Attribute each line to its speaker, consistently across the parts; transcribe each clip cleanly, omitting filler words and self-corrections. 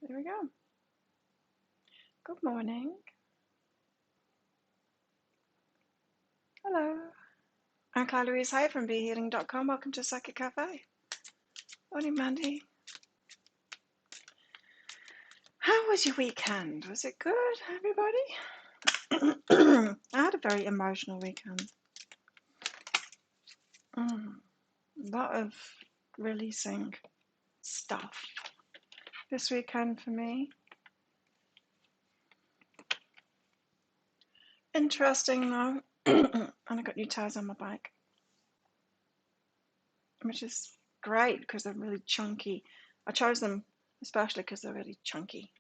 Speaker 1: There we go. Good morning. Hello. I'm Claire Louise Hay from BeHealing.com. Welcome to Psychic Cafe. Morning, Mandy. How was your weekend? Was it good, everybody? I had a very emotional weekend. A lot of releasing stuff this weekend for me. Interesting though. And I got new tires on my bike, which is great because they're really chunky. I chose them especially because they're really chunky.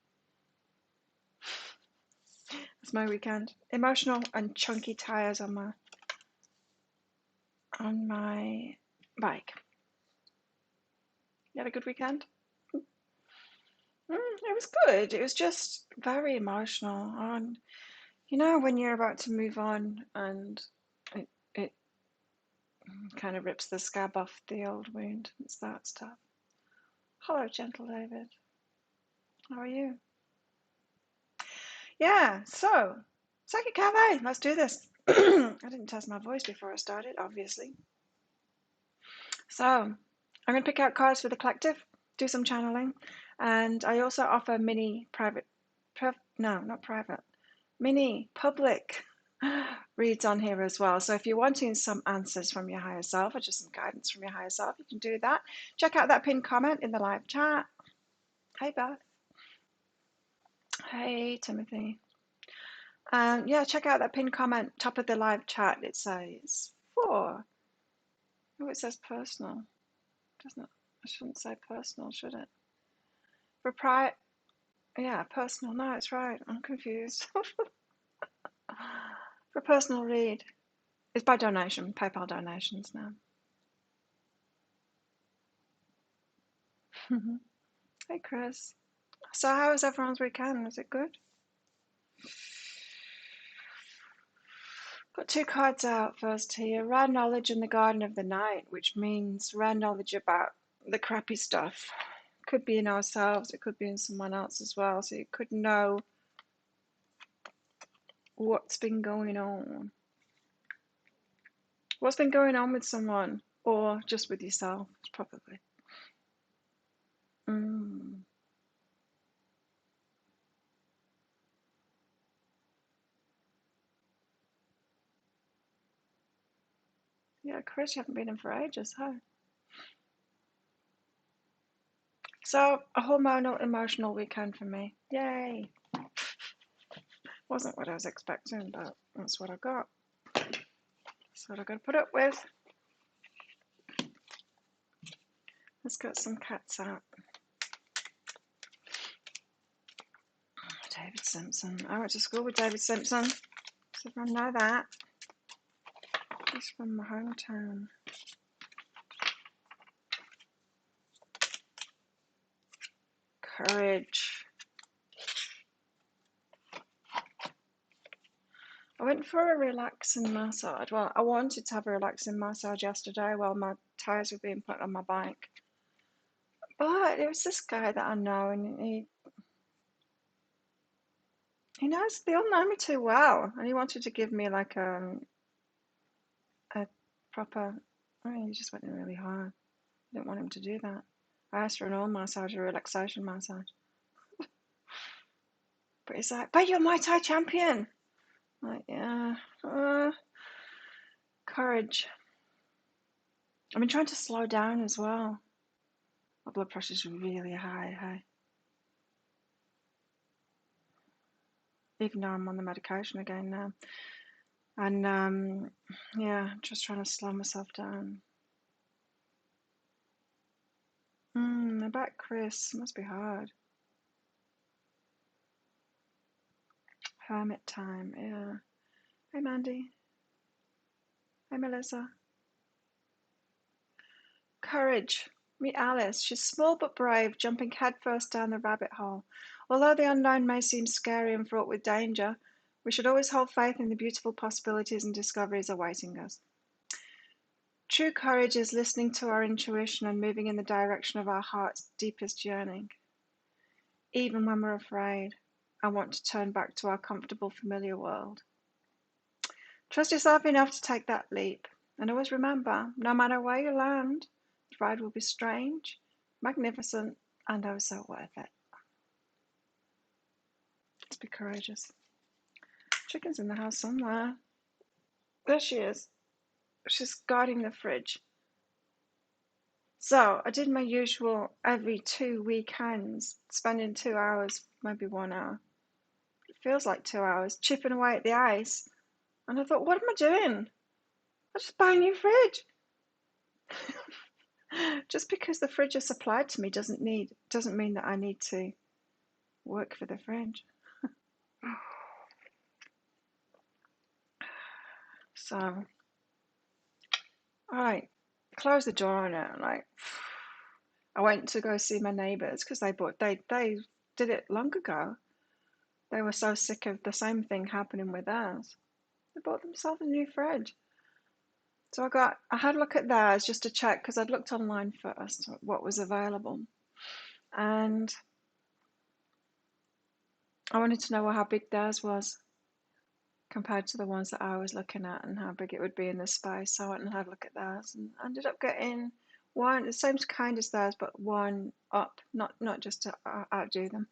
Speaker 1: It's my weekend. Emotional and chunky tires on my bike. You had a good weekend? It was good. It was just very emotional. And you know when you're about to move on and it kind of rips the scab off the old wound. It's that stuff. Hello, gentle David. How are you? Yeah, so Psychic Cafe, let's do this. I didn't test my voice before I started, obviously. So I'm going to pick out cards for the collective, do some channeling, and I also offer mini mini public reads on here as well. So if you're wanting some answers from your higher self or just some guidance from your higher self, you can do that. Check out that pinned comment in the live chat. Hey, Beth. Hey, Timothy. Yeah, check out that pinned comment, top of the live chat. It says for. Oh, it says personal. Doesn't it? I shouldn't say personal, should it? Yeah, personal. No, it's right. I'm confused. For a personal read. It's by donation, PayPal donations now. Hey, Chris. So how was everyone's weekend? Was it good? Got two cards out first here. Rare knowledge in the Garden of the Night, which means rare knowledge about the crappy stuff. Could be in ourselves, it could be in someone else as well. So you could know what's been going on. What's been going on with someone, or just with yourself, probably. Yeah, Chris, you haven't been in for ages, huh? So, a hormonal, emotional weekend for me. Yay! Wasn't what I was expecting, but that's what I got. That's what I got to put up with. Let's get some cats out. David Simpson. I went to school with David Simpson. So everyone know that. He's from my hometown. Courage. I went for a relaxing massage. Well, I wanted to have a relaxing massage yesterday while my tyres were being put on my bike. But it was this guy that I know, and he knows, they all know me too well, and he wanted to give me like a proper. I mean, he just went in really hard. I didn't want him to do that. I asked for an oil massage, a relaxation massage, but he's like, "But you're Muay Thai champion." I'm like, yeah, courage. I've been trying to slow down as well. My blood pressure's really high. Even though I'm on the medication again now. And yeah, I'm just trying to slow myself down. About Chris, must be hard. Hermit time, yeah. Hey, Mandy. Hey, Melissa. Courage. Meet Alice. She's small but brave, jumping headfirst down the rabbit hole. Although the unknown may seem scary and fraught with danger, we should always hold faith in the beautiful possibilities and discoveries awaiting us. True courage is listening to our intuition and moving in the direction of our heart's deepest yearning. even when we're afraid and want to turn back to our comfortable, familiar world. Trust yourself enough to take that leap. And always remember, no matter where you land, the ride will be strange, magnificent, and oh so worth it. Let's be courageous. Chicken's in the house somewhere. There she is. She's guarding the fridge. So I did my usual every 2 weekends, spending 2 hours, maybe 1 hour. It feels like 2 hours, chipping away at the ice. And I thought, what am I doing? I just buy a new fridge. Just because the fridge is supplied to me doesn't mean that I need to work for the fridge. So, all right, close the door on it. Like, I went to go see my neighbours because they did it long ago. They were so sick of the same thing happening with theirs. They bought themselves a new fridge. So I had a look at theirs just to check because I'd looked online first what was available, and I wanted to know how big theirs was compared to the ones that I was looking at and how big it would be in this space. So I went and had a look at theirs and ended up getting one the same kind as theirs, but one up, not just to outdo them.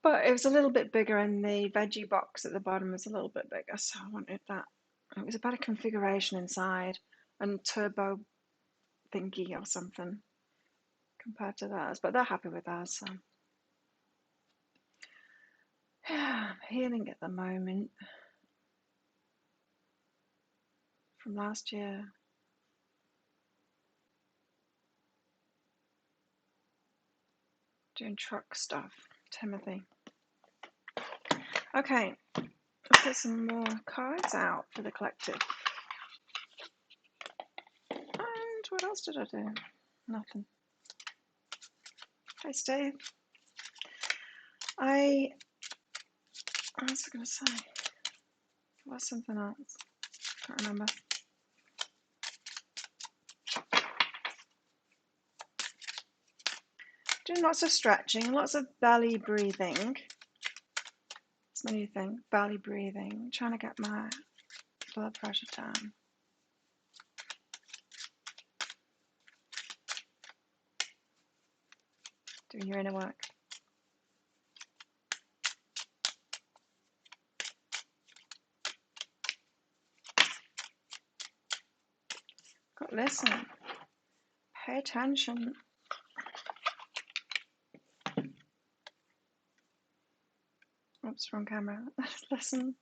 Speaker 1: But it was a little bit bigger, and the veggie box at the bottom was a little bit bigger, so I wanted that. It was a better configuration inside and turbo thingy or something compared to theirs, but they're happy with ours, so yeah, I'm healing at the moment from last year. Doing truck stuff, Timothy. Okay, let's get some more cards out for the collective. And what else did I do? Nothing. Hi, Steve. What was I going to say? There was something else. Can't remember. Doing lots of stretching, lots of belly breathing. It's my new thing, belly breathing. Trying to get my blood pressure down. Doing your inner work. Got listen. Pay attention. Oops, wrong camera. Listen.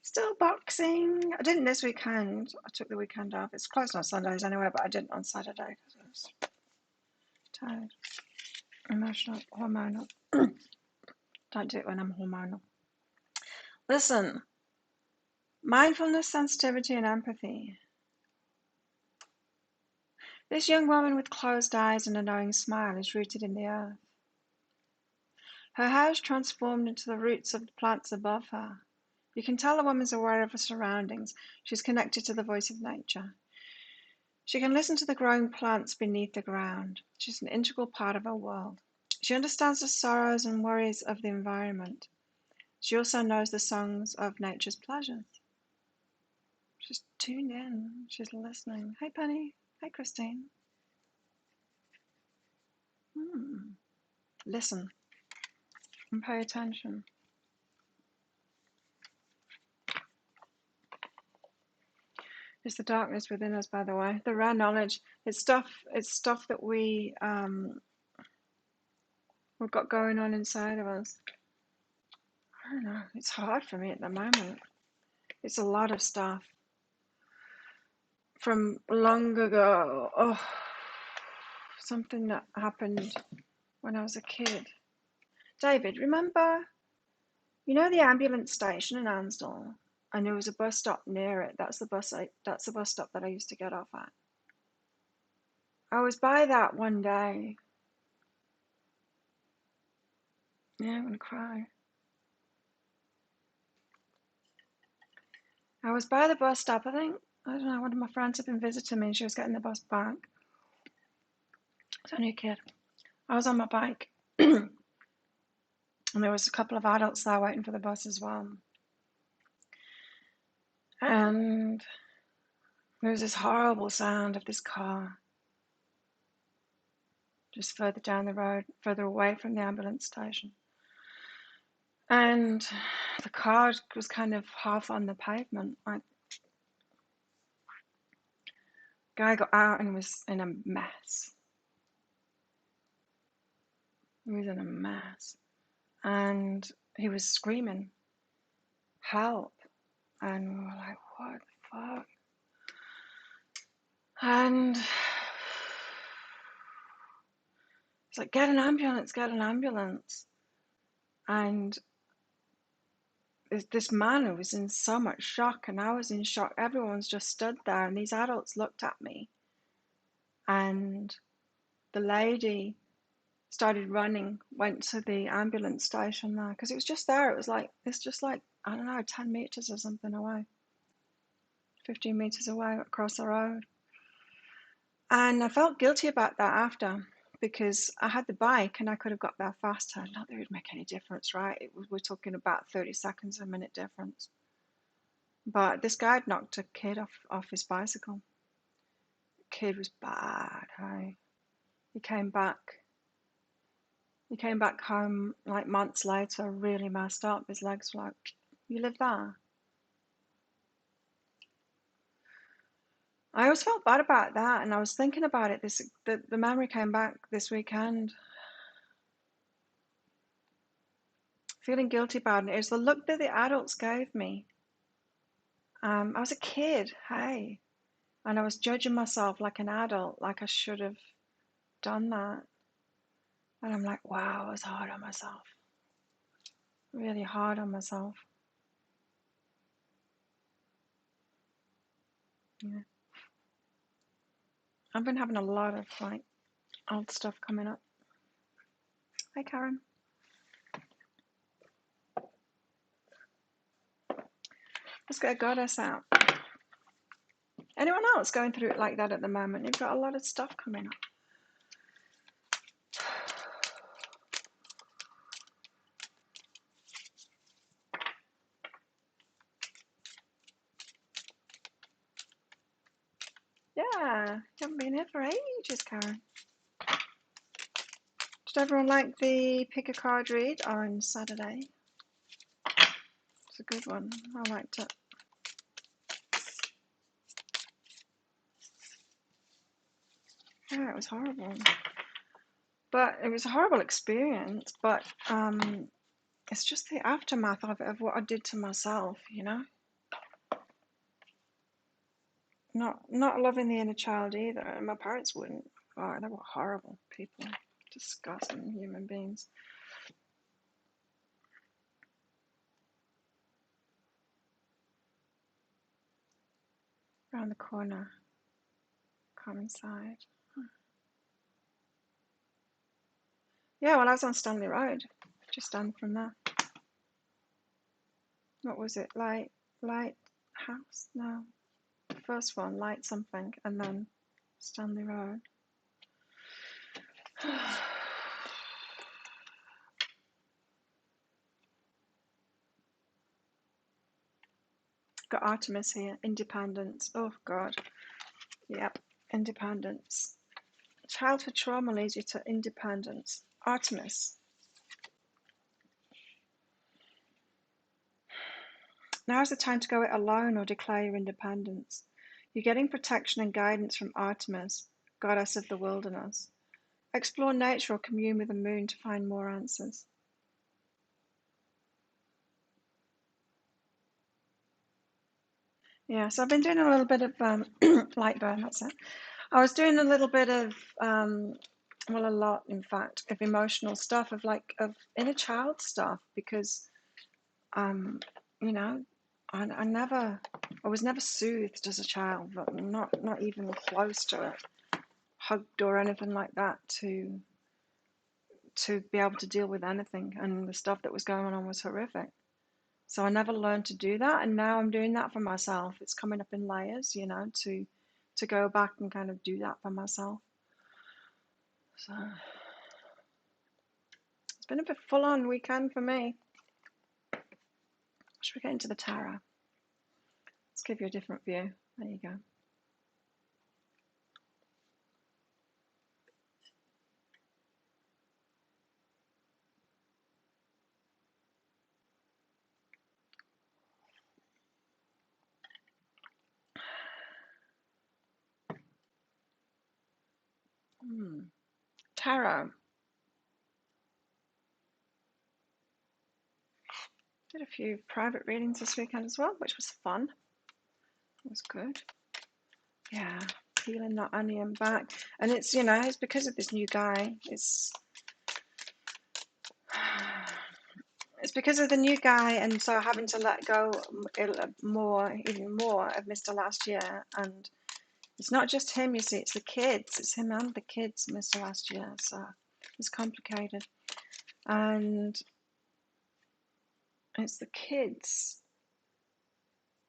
Speaker 1: Still boxing. I didn't this weekend. I took the weekend off. It's closed on Sundays anyway, but I didn't on Saturday because I was tired. Emotional, hormonal. Don't do it when I'm hormonal. Listen. Mindfulness, sensitivity, and empathy. This young woman with closed eyes and a knowing smile is rooted in the earth. Her hair is transformed into the roots of the plants above her. You can tell the woman's aware of her surroundings. She's connected to the voice of nature. She can listen to the growing plants beneath the ground. She's an integral part of her world. She understands the sorrows and worries of the environment. She also knows the songs of nature's pleasures. She's tuned in. She's listening. Hey, Penny. Hey, Christine. Listen and pay attention. It's the darkness within us, by the way. The rare knowledge. It's stuff that we've got going on inside of us. I don't know. It's hard for me at the moment. It's a lot of stuff from long ago. Oh, something that happened when I was a kid. David, remember, you know the ambulance station in Ansdell, and there was a bus stop near it. That's the bus stop that I used to get off at. I was by that one day. Yeah, I'm gonna cry. I was by the bus stop. I don't know, one of my friends had been visiting me and she was getting the bus back. was only a kid. I was on my bike, and there was a couple of adults there waiting for the bus as well. And there was this horrible sound of this car just further down the road, further away from the ambulance station. And the car was kind of half on the pavement. Like, guy got out and was in a mess. He was in a mess. And he was screaming, help. And we were like, what the fuck? And it's like, get an ambulance, get an ambulance. And this man who was in so much shock, and I was in shock. Everyone's just stood there, and these adults looked at me. And the lady started running, went to the ambulance station there, because it was just there. It was like, it's just like, I don't know, 10 meters or something away, 15 meters away across the road. And I felt guilty about that after, because I had the bike and I could have got there faster. Not that it would make any difference, right? We're talking about 30 seconds, a minute difference. But this guy had knocked a kid off his bicycle. The kid was bad, hey? He came back home like months later, really messed up. His legs were like, you live there? I always felt bad about that, and I was thinking about it. The memory came back this weekend. Feeling guilty about it. It was the look that the adults gave me. I was a kid, hey, and I was judging myself like an adult, like I should have done that. And I'm like, wow, I was hard on myself. Really hard on myself. Yeah. I've been having a lot of like old stuff coming up. Hi, Karen. Let's get a goddess out. Anyone else going through it like that at the moment? You've got a lot of stuff coming up. Yeah, you haven't been here for ages, Karen. Did everyone like the pick a card read on Saturday? It's a good one. I liked it. Yeah, it was horrible. But it was a horrible experience, but it's just the aftermath of it, of what I did to myself, you know? Not loving the inner child either. And my parents wouldn't. Oh, they were horrible people. Disgusting human beings. Around the corner. Come inside. Yeah, well, I was on Stanley Road. Just down from there. What was it? Light House? No. The first one, Light something, and then Stanley Road. Got Artemis here. Independence. Oh, God. Yep. Independence. Childhood trauma leads you to independence. Artemis. Now is the time to go it alone or declare your independence. You're getting protection and guidance from Artemis, goddess of the wilderness. Explore nature or commune with the moon to find more answers. Yeah, so I've been doing a little bit of light burn, that's it. I was doing a little bit of, well, a lot, in fact, of emotional stuff, of inner child stuff, because, you know, I was never soothed as a child, but not even close to it, hugged or anything like that to be able to deal with anything, and the stuff that was going on was horrific. So I never learned to do that, and now I'm doing that for myself. It's coming up in layers, you know, to go back and kind of do that for myself. So it's been a bit full-on weekend for me. Should we get into the tarot? Let's give you a different view. There you go. Tarot. Did a few private readings this weekend as well, which was fun. It was good. Yeah, feeling not only in back, and it's, you know, it's because of this new guy. It's because of the new guy, and so having to let go more, even more of Mr. Last Year. And it's not just him, you see, it's the kids. It's him and the kids, Mr. Last Year. So it's complicated. And it's the kids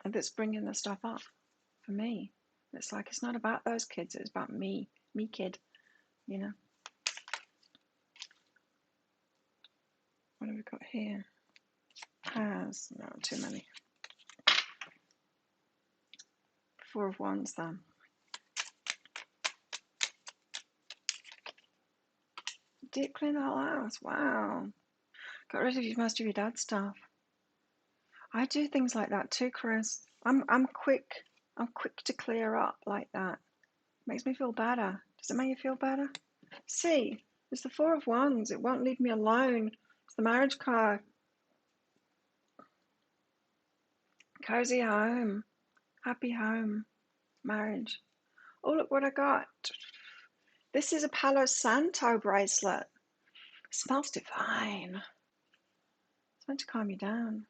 Speaker 1: that's bringing the stuff up for me. It's like, it's not about those kids, it's about me kid, you know. What have we got here? Has, no, too many. Four of Wands then. Deep clean the whole house, wow. Got rid of most of your dad's stuff. I do things like that too, Chris. I'm quick to clear up like that. Makes me feel better. Does it make you feel better? See, it's the Four of Wands. It won't leave me alone. It's the marriage card. Cozy home. Happy home. Marriage. Oh, look what I got. This is a Palo Santo bracelet. It smells divine. It's meant to calm you down.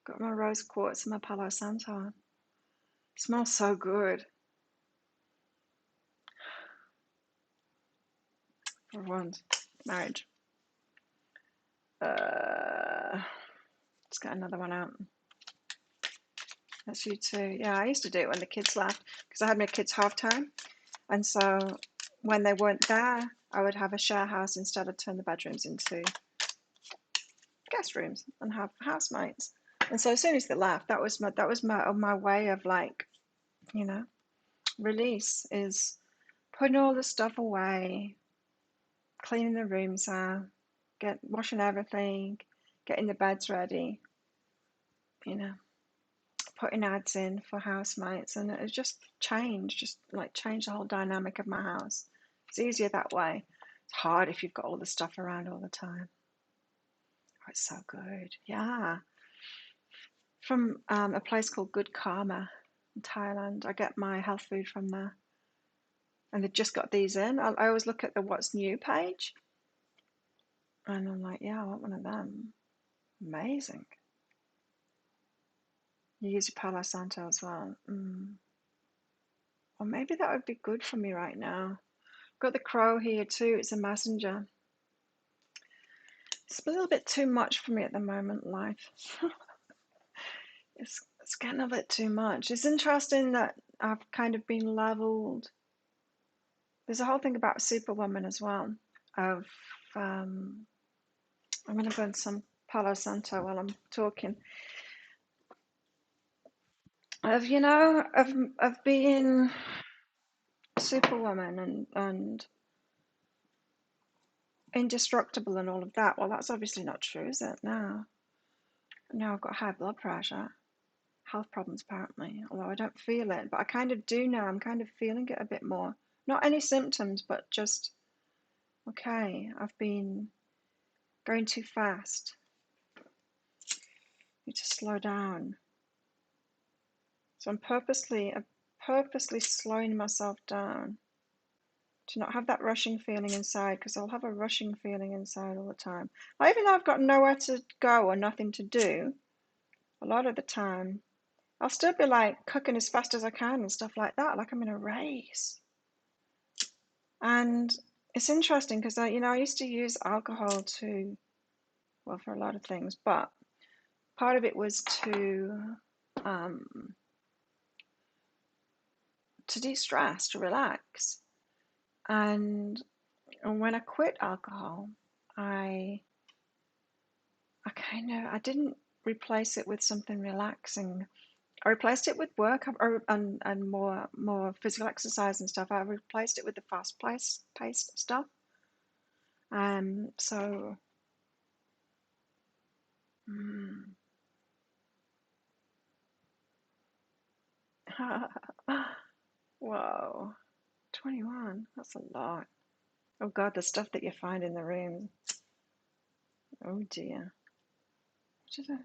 Speaker 1: Got my rose quartz and my Palo Santo. It smells so good. Four of Wands. Marriage. Let's get another one out. That's you too. Yeah, I used to do it when the kids left because I had my kids half time, and so when they weren't there, I would have a share house instead of turn the bedrooms into guest rooms and have housemates. And so as soon as they left, that was my way of, like, you know, release, is putting all the stuff away, cleaning the rooms out, washing everything, getting the beds ready, you know, putting ads in for housemates, and it just changed the whole dynamic of my house. It's easier that way. It's hard if you've got all the stuff around all the time. Oh, it's so good. Yeah. From a place called Good Karma in Thailand. I get my health food from there. And they've just got these in. I always look at the What's New page. And I'm like, yeah, I want one of them. Amazing. You use your Palo Santo as well. Or maybe that would be good for me right now. Got the crow here too. It's a messenger. It's a little bit too much for me at the moment, life. It's getting a bit too much. It's interesting that I've kind of been leveled. There's a whole thing about Superwoman as well. I'm going to burn some Palo Santo while I'm talking. Of being Superwoman and indestructible and all of that. Well, that's obviously not true, is it? Now I've got high blood pressure, health problems apparently, although I don't feel it, but I kind of do now. I'm kind of feeling it a bit more. Not any symptoms, but just, okay, I've been going too fast. Need to slow down. So I'm purposely slowing myself down to not have that rushing feeling inside, because I'll have a rushing feeling inside all the time. Even though I've got nowhere to go or nothing to do, a lot of the time I'll still be like cooking as fast as I can and stuff like that, like I'm in a race. And it's interesting because I used to use alcohol for a lot of things, but part of it was to de-stress, to relax. And And when I quit alcohol, I didn't replace it with something relaxing. I replaced it with work and more physical exercise and stuff. I replaced it with the paced stuff. So mm, whoa, 21. That's a lot. Oh God, the stuff that you find in the room. Oh dear. What is it?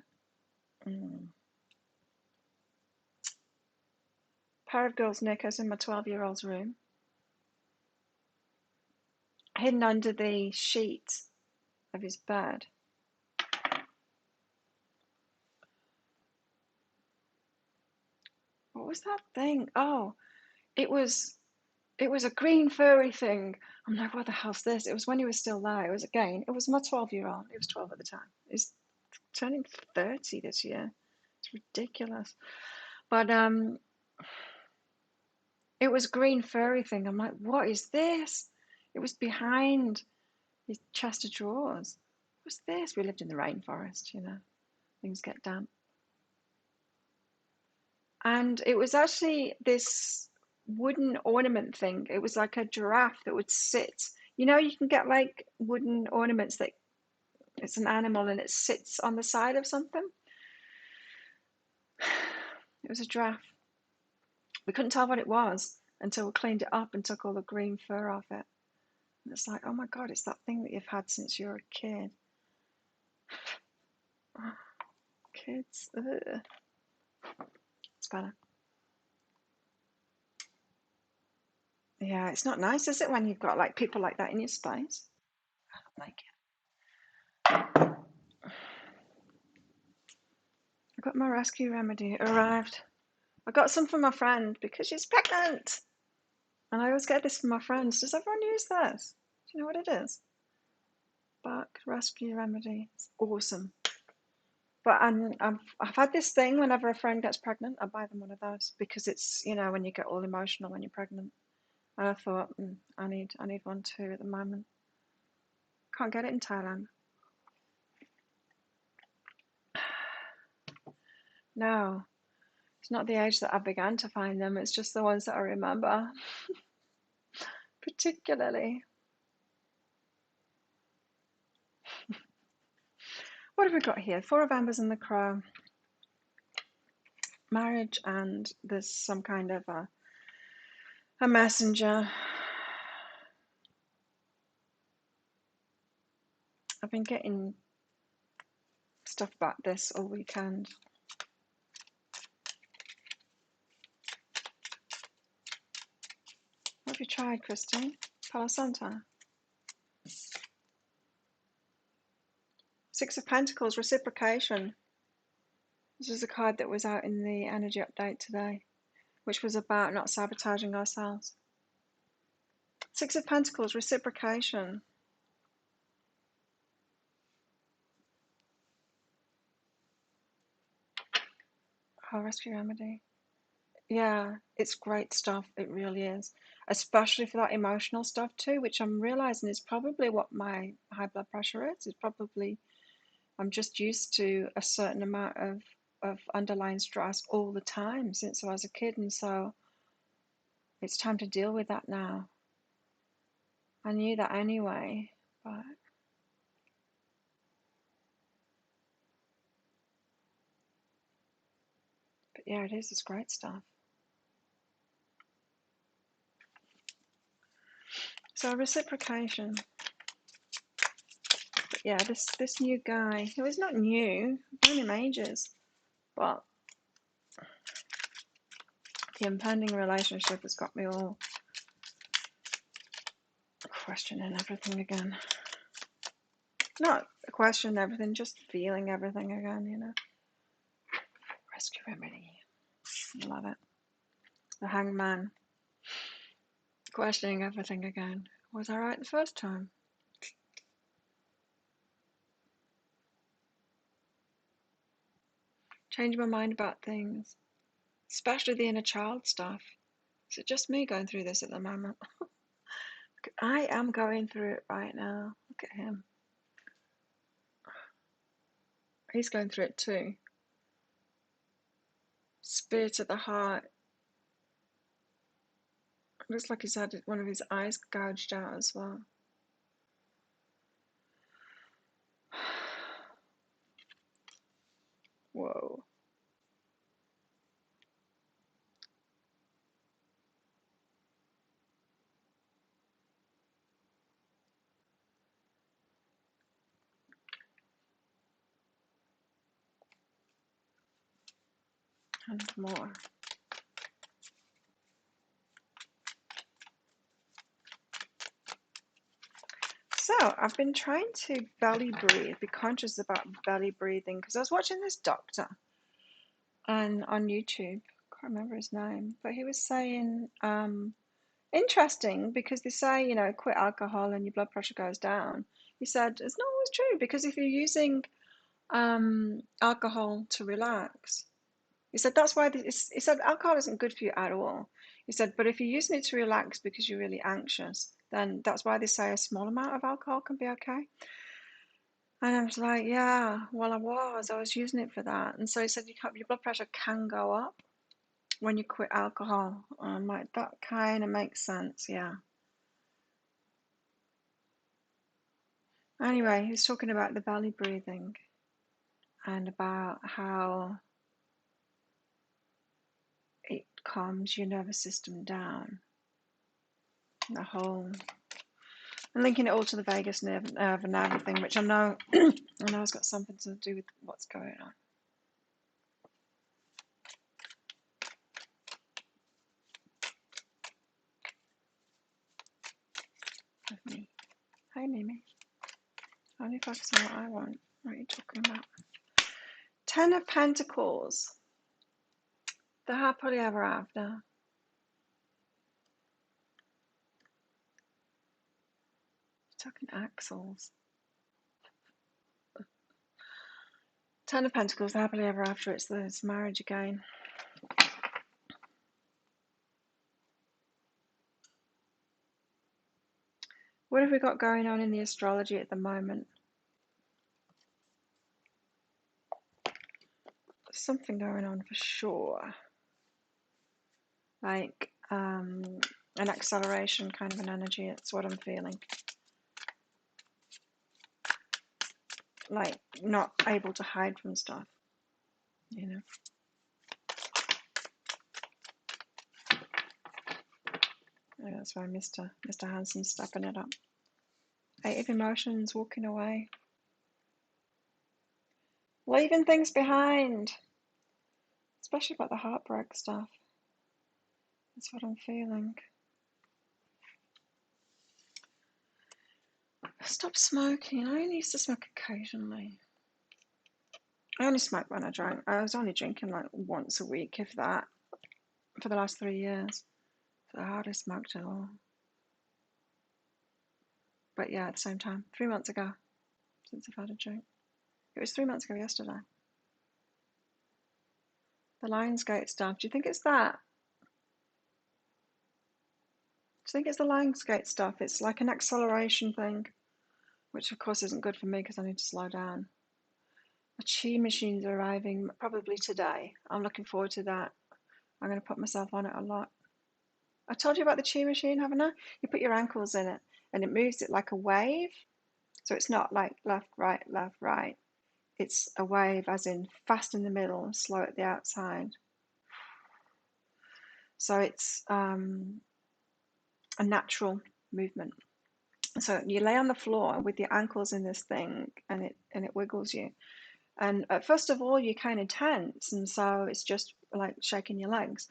Speaker 1: Pair of girls' knickers in my 12-year-old's room, hidden under the sheet of his bed. What was that thing? Oh, it was a green furry thing. I'm like, what the hell's this? It was when he was still there. It was my 12-year-old. He was 12 at the time. He's turning 30 this year. It's ridiculous. But it was a green furry thing. I'm like, what is this? It was behind his chest of drawers. What's this? We lived in the rainforest, things get damp. And it was actually this wooden ornament thing. It was like a giraffe that would sit. You can get like wooden ornaments that it's an animal and it sits on the side of something. It was a giraffe. We couldn't tell what it was until we cleaned it up and took all the green fur off it. And it's like, oh my God, it's that thing that you've had since you were a kid. Oh, kids. Ugh. It's better. Yeah, it's not nice, is it, when you've got like people like that in your space? I don't like it. I got my rescue remedy. It arrived. I got some for my friend because she's pregnant. And I always get this from my friends. Does everyone use this? Do you know what it is? Bark rescue remedy. It's awesome. But I've had this thing whenever a friend gets pregnant, I buy them one of those because it's, when you get all emotional when you're pregnant. And I thought, I need one too at the moment. Can't get it in Thailand. No, it's not the age that I began to find them. It's just the ones that I remember, particularly. What have we got here? Four of Embers and the Crow. Marriage, and there's some kind of a messenger. I've been getting stuff about this all weekend. What have you tried, Christine? Palo Santo. Six of Pentacles, reciprocation. This is a card that was out in the energy update today, which was about not sabotaging ourselves. Six of Pentacles, reciprocation. Oh, rescue remedy. Yeah, it's great stuff. It really is. Especially for that emotional stuff too, which I'm realizing is probably what my high blood pressure is. It's probably, I'm just used to a certain amount of underlying stress all the time since I was a kid. And so it's time to deal with that now. I knew that anyway, but yeah, it is. It's great stuff. So reciprocation. But yeah, this new guy, who is not new, I've known him ages, but the impending relationship has got me all questioning everything again. Not questioning everything, just feeling everything again, Rescue remedy. Love it. The Hangman. Questioning everything again. Was I right the first time? Change my mind about things, especially the inner child stuff. Is it just me going through this at the moment? I am going through it right now. Look at him. He's going through it too. Spear to the heart. Looks like he's had one of his eyes gouged out as well. Whoa. And more. So I've been trying to belly breathe, be conscious about belly breathing, because I was watching this doctor on YouTube. Can't remember his name, but he was saying interesting, because they say, you know, quit alcohol and your blood pressure goes down. He said it's not always true, because if you're using alcohol to relax, he said that's why he said alcohol isn't good for you at all. He said, but if you're using it to relax because you're really anxious, then that's why they say a small amount of alcohol can be okay. And I was like, yeah, well, I was using it for that. And so he said your blood pressure can go up when you quit alcohol. I'm like, that kind of makes sense, yeah. Anyway, he was talking about the belly breathing and about how it calms your nervous system down. The whole, and linking it all to the vagus nerve and everything, which I know has got something to do with what's going on. With me. Hi, Mimi. Only focus on what I want. What are you talking about? 10 of Pentacles. The happily ever after. Talking axles. 10 of Pentacles, the happily ever after. It's marriage again. What have we got going on in the astrology at the moment? Something going on for sure. Like an acceleration kind of an energy. It's what I'm feeling. Like not able to hide from stuff, you know. Yeah, that's why Mr. Hansen's stepping it up. 8 of Emotions, walking away. Leaving things behind. Especially about the heartbreak stuff. That's what I'm feeling. Stop smoking. I only used to smoke occasionally. I only smoked when I drank. I was only drinking like once a week, if that, for the last 3 years. So I hardly smoked at all. But yeah, at the same time, 3 months ago, since I've had a drink. It was 3 months ago yesterday. The Lionsgate stuff. Do you think it's that? Do you think it's the Lionsgate stuff? It's like an acceleration thing, which of course isn't good for me because I need to slow down. A chi machine's arriving probably today. I'm looking forward to that. I'm going to put myself on it a lot. I told you about the chi machine, haven't I? You put your ankles in it and it moves it like a wave. So it's not like left, right. It's a wave as in fast in the middle and slow at the outside. So it's a natural movement. So you lay on the floor with your ankles in this thing and it wiggles you. And first of all, you're kind of tense, and so it's just like shaking your legs.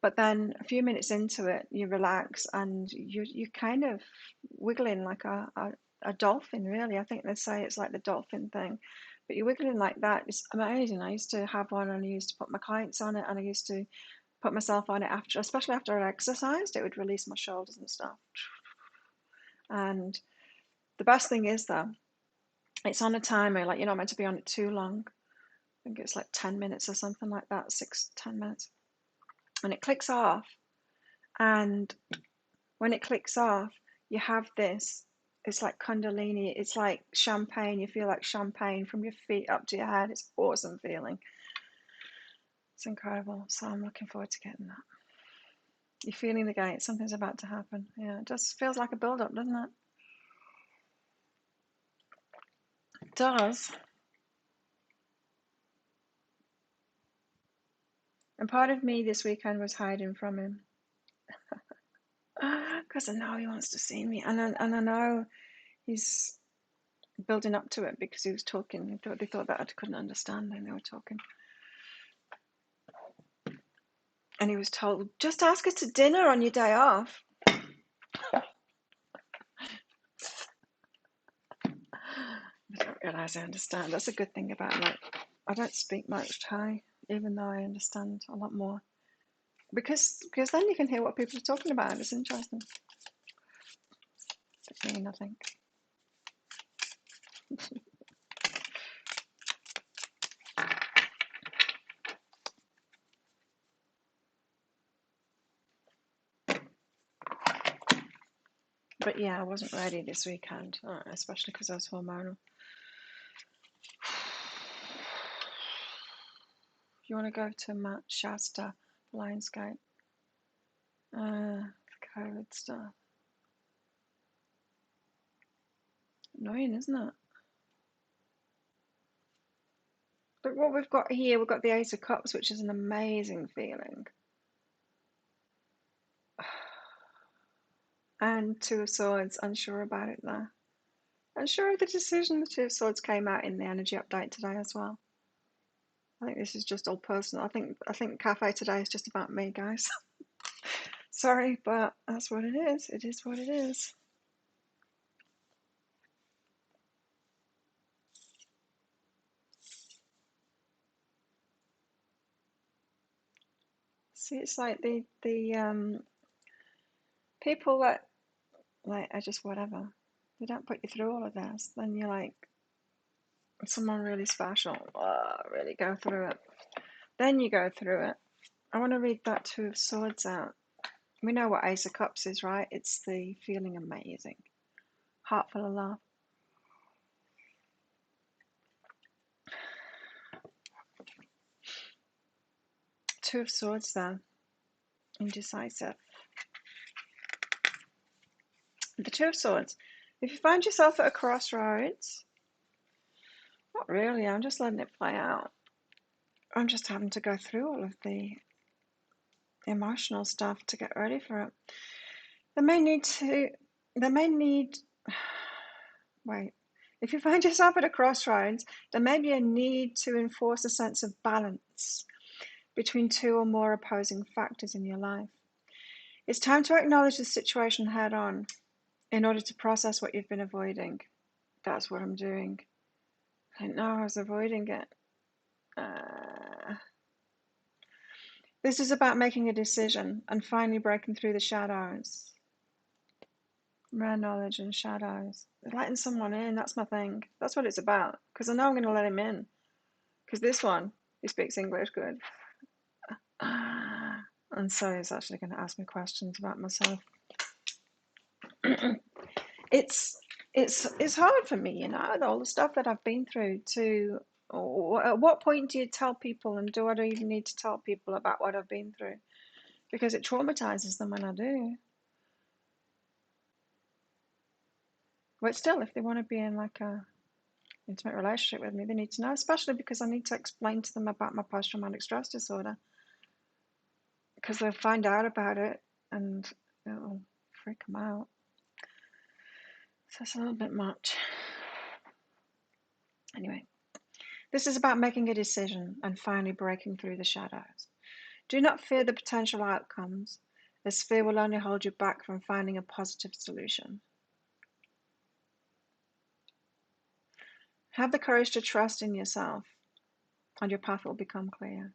Speaker 1: But then a few minutes into it, you relax and you're kind of wiggling like a dolphin, really. I think they say it's like the dolphin thing. But you're wiggling like that. It's amazing. I used to have one and I used to put my clients on it and I used to put myself on it after, especially after I exercised. It would release my shoulders and stuff. And the best thing is though, it's on a timer. Like you're not meant to be on it too long. I think it's like 10 minutes or something like that, 6-10 minutes. And it clicks off. And when it clicks off, you have this. It's like Kundalini. It's like champagne. You feel like champagne from your feet up to your head. It's an awesome feeling. It's incredible. So I'm looking forward to getting that. You're feeling the gate. Something's about to happen. Yeah, it just feels like a build-up, doesn't it? It does. And part of me this weekend was hiding from him. Because I know he wants to see me. And I know he's building up to it because he was talking. They thought that I couldn't understand when they were talking. And he was told, just ask us to dinner on your day off. I don't realise I understand. That's a good thing about like I don't speak much Thai, even though I understand a lot more. Because then you can hear what people are talking about. It's interesting. But mean, I think. But yeah, I wasn't ready this weekend, especially because I was hormonal. You want to go to Mount Shasta, Lionsgate? COVID stuff. Annoying, isn't it? But what we've got here, we've got the Ace of Cups, which is an amazing feeling. And Two of Swords, unsure about it there. Unsure of the decision. The Two of Swords came out in the energy update today as well. I think this is just all personal. I think cafe today is just about me, guys. Sorry, but that's what it is. It is what it is. See, it's like the people that like are just whatever. They don't put you through all of this. Then you're like someone really special. Really go through it. Then you go through it. I want to read that Two of Swords out. We know what Ace of Cups is, right? It's the feeling amazing. Heart full of love. Two of Swords there. Indecisive. The Two of Swords. If you find yourself at a crossroads, not really, I'm just letting it play out. I'm just having to go through all of the emotional stuff to get ready for it. Wait. If you find yourself at a crossroads, there may be a need to enforce a sense of balance between two or more opposing factors in your life. It's time to acknowledge the situation head on in order to process what you've been avoiding. That's what I'm doing. I didn't know I was avoiding it. This is about making a decision and finally breaking through the shadows. Rare knowledge and shadows. Letting someone in, that's my thing. That's what it's about. Because I know I'm going to let him in. Because this one, he speaks English good. And so he's actually going to ask me questions about myself. It's hard for me, you know, all the stuff that I've been through to at what point do you tell people, and do I even need to tell people about what I've been through? Because it traumatizes them when I do. But still, if they want to be in like a intimate relationship with me, they need to know, especially because I need to explain to them about my post-traumatic stress disorder. Because they'll find out about it and it'll freak them out. So it's a little bit much. Anyway, this is about making a decision and finally breaking through the shadows. Do not fear the potential outcomes, as fear will only hold you back from finding a positive solution. Have the courage to trust in yourself, and your path will become clear.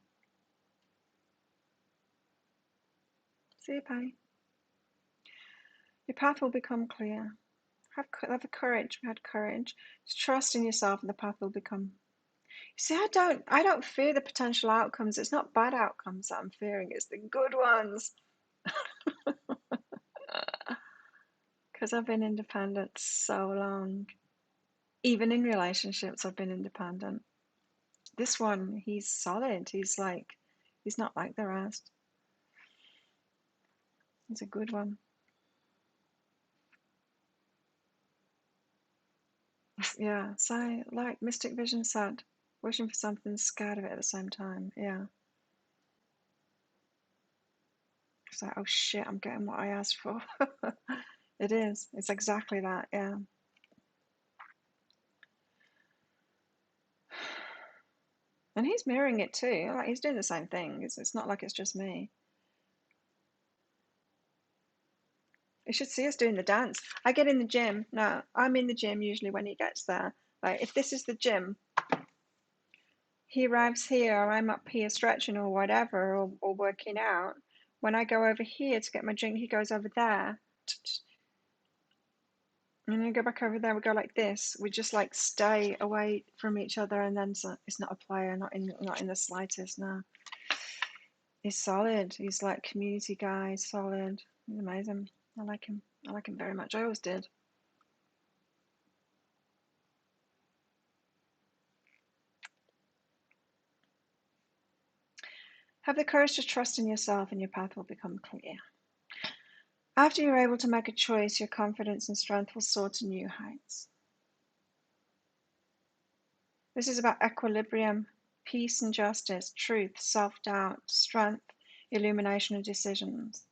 Speaker 1: See you, Patty. Your path will become clear. Have the courage. We had courage. Just trust in yourself, and the path will become. You see, I don't fear the potential outcomes. It's not bad outcomes that I'm fearing. It's the good ones. Because I've been independent so long. Even in relationships, I've been independent. This one, he's solid. He's not like the rest. He's a good one. Yeah, so like Mystic Vision said, wishing for something, scared of it at the same time. Yeah. It's like, oh shit, I'm getting what I asked for. It is. It's exactly that, yeah. And he's mirroring it too. Like he's doing the same thing. It's not like it's just me. You should see us doing the dance. I get in the gym. No, I'm in the gym usually when he gets there. Like if this is the gym, he arrives here, or I'm up here stretching or whatever, or working out. When I go over here to get my drink, he goes over there. And then I go back over there, we go like this. We just like stay away from each other, and then it's not a player, not in the slightest, no. He's solid. He's like community guy, solid. He's amazing. I like him. I like him very much. I always did. Have the courage to trust in yourself and your path will become clear. After you're able to make a choice, your confidence and strength will soar to new heights. This is about equilibrium, peace and justice, truth, self-doubt, strength, illumination of decisions.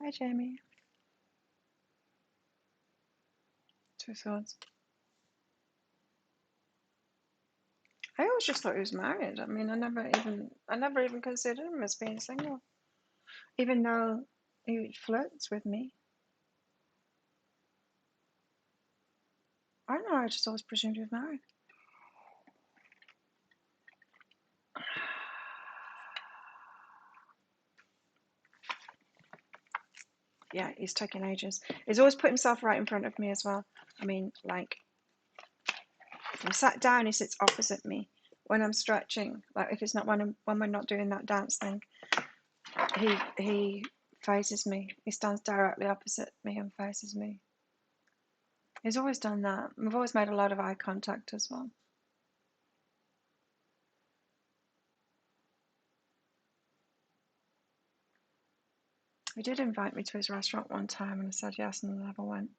Speaker 1: Hi, Jamie. Two swords. I always just thought he was married. I mean, I never even considered him as being single, even though he flirts with me. I don't know. I just always presumed he was married. Yeah, he's taking ages. He's always put himself right in front of me as well. I mean, like, if I'm sat down, he sits opposite me. When I'm stretching, like if it's not when we're not doing that dance thing, he faces me. He stands directly opposite me and faces me. He's always done that. We've always made a lot of eye contact as well. He did invite me to his restaurant one time, and I said yes, and I never went.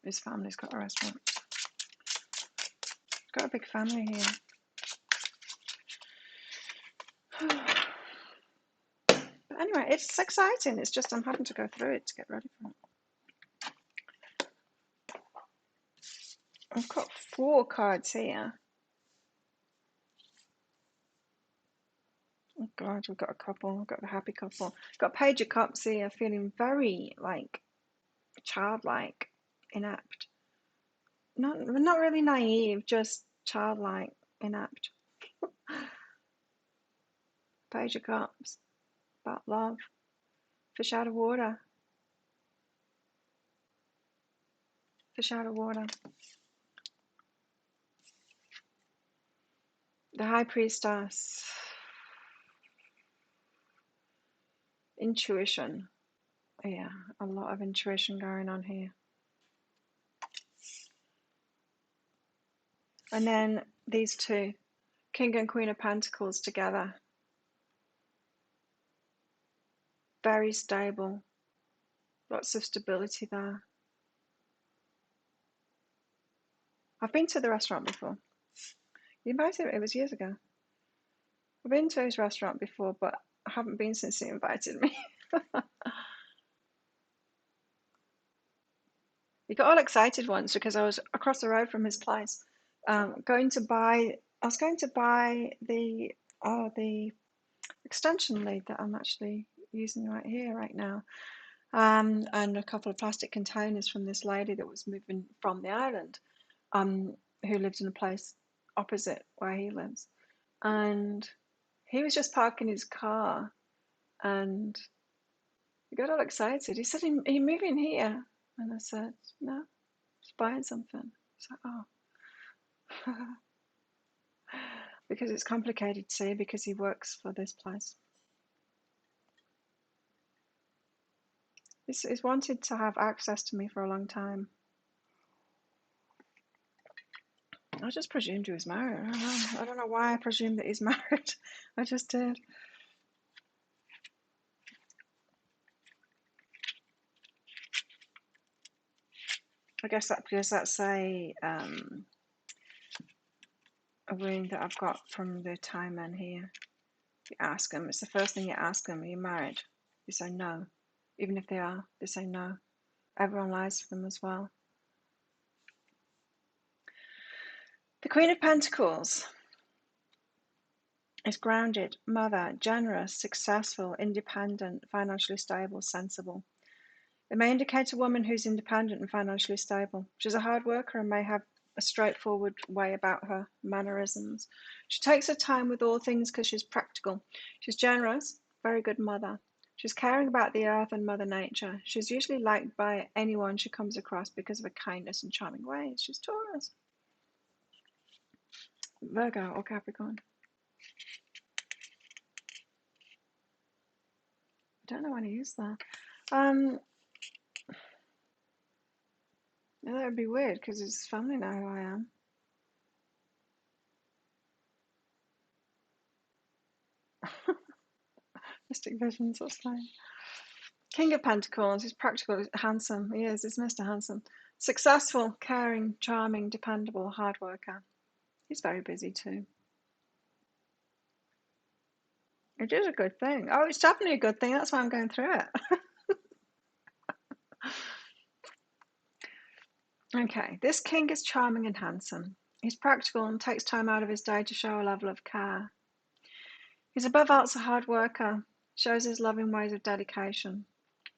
Speaker 1: His family's got a restaurant. He's got a big family here. But anyway, it's exciting. It's just I'm having to go through it to get ready for it. I've got 4 cards here. Oh God, we've got a couple. We've got the happy couple. Got Page of Cups here, feeling very like childlike, inept. Not really naive, just childlike, inept. Page of Cups, about love. Fish out of water. Fish out of water. The High Priestess. Intuition. Yeah, a lot of intuition going on here. And then these two, King and Queen of Pentacles together. Very stable. Lots of stability there. I've been to the restaurant before. You invited me, it was years ago. I've been to his restaurant before, but I haven't been since he invited me. He got all excited once because I was across the road from his place, I was going to buy the extension lead that I'm actually using right here, right now, and a couple of plastic containers from this lady that was moving from the island, who lived in a place opposite where he lives, and he was just parking his car, and he got all excited. He said, "Are you moving here?" And I said, "No." buying something. It's like, oh. Because it's complicated, see, because he works for this place. He's wanted to have access to me for a long time. I just presumed he was married. I don't know why I presumed that he's married. I just did. I guess that's a wound that I've got from the time in here. You ask them, it's the first thing you ask them, are you married? They say no. Even if they are, they say no. Everyone lies for them as well. The Queen of Pentacles is grounded, mother, generous, successful, independent, financially stable, sensible. It may indicate a woman who's independent and financially stable. She's a hard worker and may have a straightforward way about her mannerisms. She takes her time with all things because she's practical. She's generous, very good mother. She's caring about the earth and Mother Nature. She's usually liked by anyone she comes across because of her kindness and charming ways. She's Taurus. Virgo or Capricorn. I don't know when to use that. Yeah, that would be weird because his family know who I am. Mystic Visions, that's fine. King of Pentacles, he's practical, handsome. He is, he's Mr. Handsome. Successful, caring, charming, dependable, hard worker. He's very busy too. It is a good thing. Oh, it's definitely a good thing. That's why I'm going through it. Okay, this king is charming and handsome. He's practical and takes time out of his day to show a level of care. He's above all a hard worker, shows his loving ways of dedication.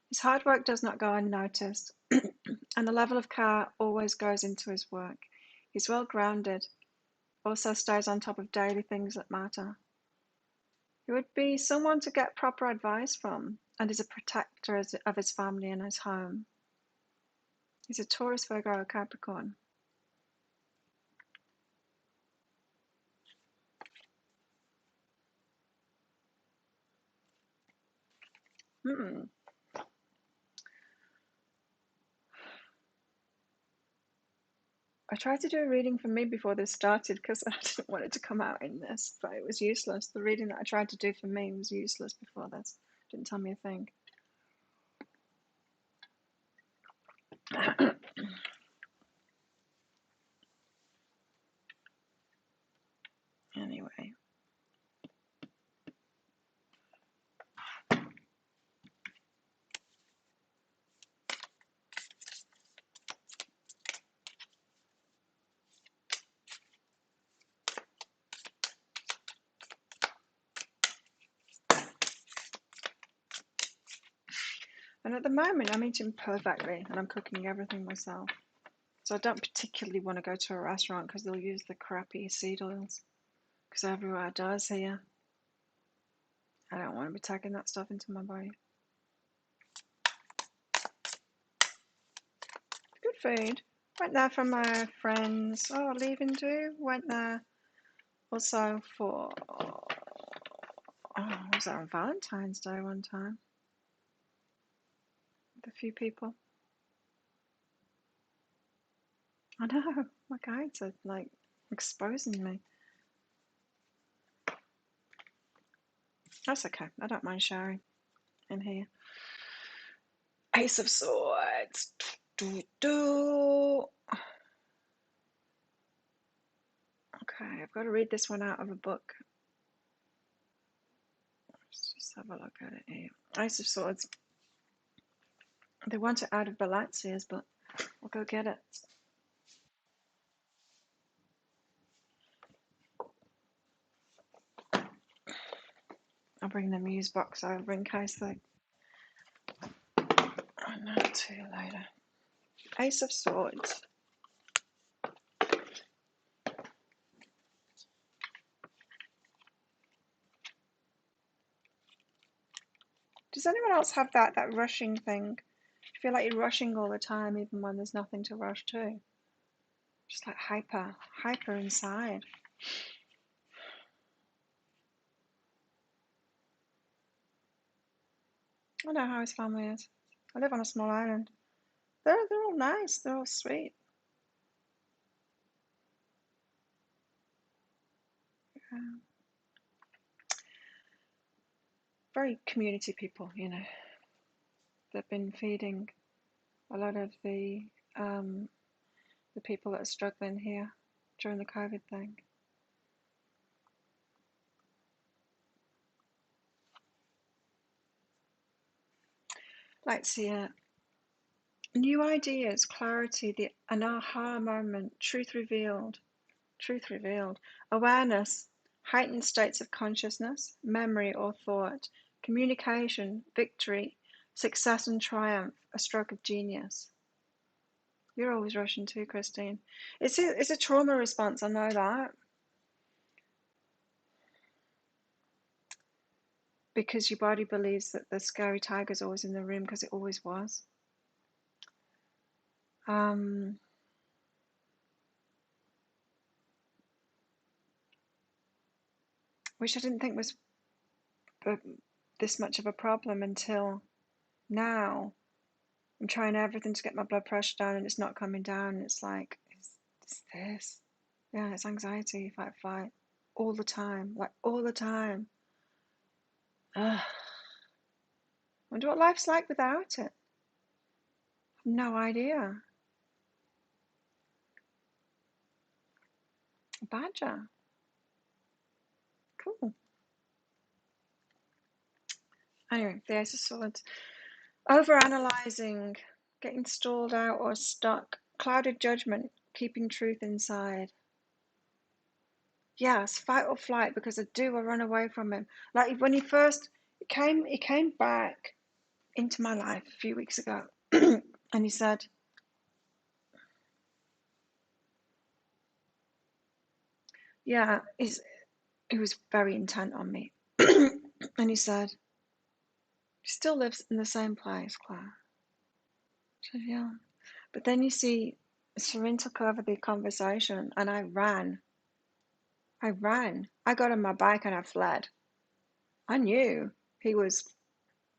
Speaker 1: His hard work does not go unnoticed, and the level of care always goes into his work. He's well grounded, also stays on top of daily things that matter. He would be someone to get proper advice from, and is a protector of his family and his home. He's a Taurus, Virgo, or Capricorn. I tried to do a reading for me before this started because I didn't want it to come out in this, but it was useless. The reading that I tried to do for me was useless before this. Didn't tell me a thing. Anyway. And at the moment, I'm eating perfectly and I'm cooking everything myself. So I don't particularly want to go to a restaurant because they'll use the crappy seed oils. Because everywhere does here. I don't want to be taking that stuff into my body. Good food. Went there for my friends. Oh, leaving do. Went there also for... Oh, was that on Valentine's Day one time? With a few people. I know, my guides are like exposing me. That's okay, I don't mind sharing in here. Ace of Swords. Okay, I've got to read this one out of a book. Let's just have a look at it here. Ace of Swords. They want it out of Balanciers, but I'll go get it. I'll bring the muse box over in case they... I'll know to you later. Ace of Swords. Does anyone else have that rushing thing You feel like you're rushing all the time, even when there's nothing to rush to. Just like hyper inside. I know how his family is. I live on a small island. They're all nice. They're all sweet. Yeah. Very community people, you know. They've been feeding a lot of the people that are struggling here during the COVID thing. Like see new ideas, clarity, an aha moment, truth revealed, awareness, heightened states of consciousness, memory or thought, communication, victory, success and triumph, a stroke of genius. You're always rushing too, Christine. It's a trauma response, I know that. Because your body believes that the scary tiger's always in the room, because it always was. Which I didn't think was this much of a problem until now. I'm trying everything to get my blood pressure down and it's not coming down. It's like, it's this. Yeah, it's anxiety, fight, flight, all the time, like all the time. Ugh. Wonder what life's like without it. No idea. A badger. Cool. Anyway, the Ace of Swords. Overanalyzing, getting stalled out or stuck, clouded judgment, keeping truth inside. Yes, fight or flight, because I run away from him. Like when he came back into my life a few weeks ago, and he said, yeah, he was very intent on me. And he said, he still lives in the same place, Claire. I said, yeah. But then you see, Serene took over the conversation and I ran. I got on my bike and I fled. I knew he was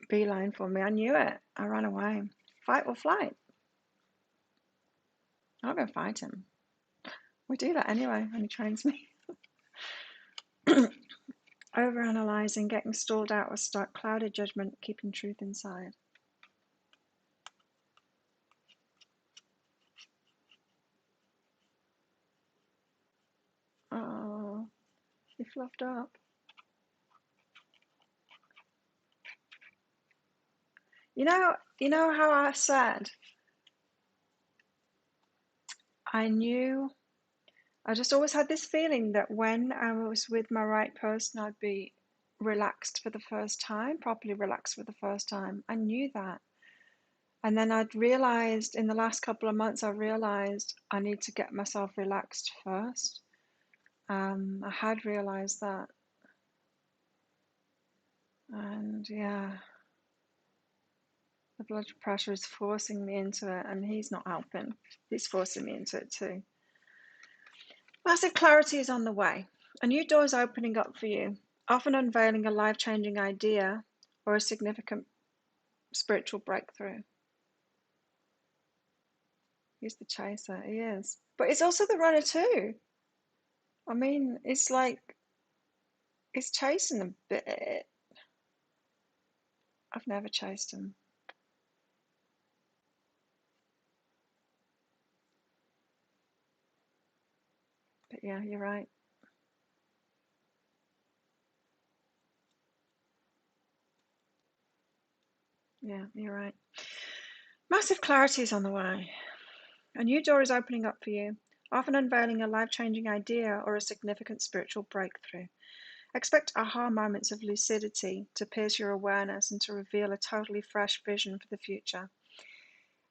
Speaker 1: beeline for me. I knew it. I ran away. Fight or flight. I'm not going to fight him. We do that anyway when he trains me. Overanalyzing, getting stalled out or stuck, clouded judgment, keeping truth inside. Oh, he fluffed up. You know how I said I knew, I just always had this feeling that when I was with my right person, I'd be relaxed for the first time, properly relaxed for the first time. I knew that. And then I'd realized in the last couple of months, I realized I need to get myself relaxed first. I had realized that. And yeah, the blood pressure is forcing me into it, and he's not helping. He's forcing me into it too. Massive clarity is on the way. A new door is opening up for you, often unveiling a life-changing idea or a significant spiritual breakthrough. He's the chaser, he is. But it's also the runner too. I mean, it's like, it's chasing a bit. I've never chased him. But yeah, you're right. Yeah, you're right. Massive clarity is on the way. A new door is opening up for you, often unveiling a life-changing idea or a significant spiritual breakthrough. Expect aha moments of lucidity to pierce your awareness and to reveal a totally fresh vision for the future.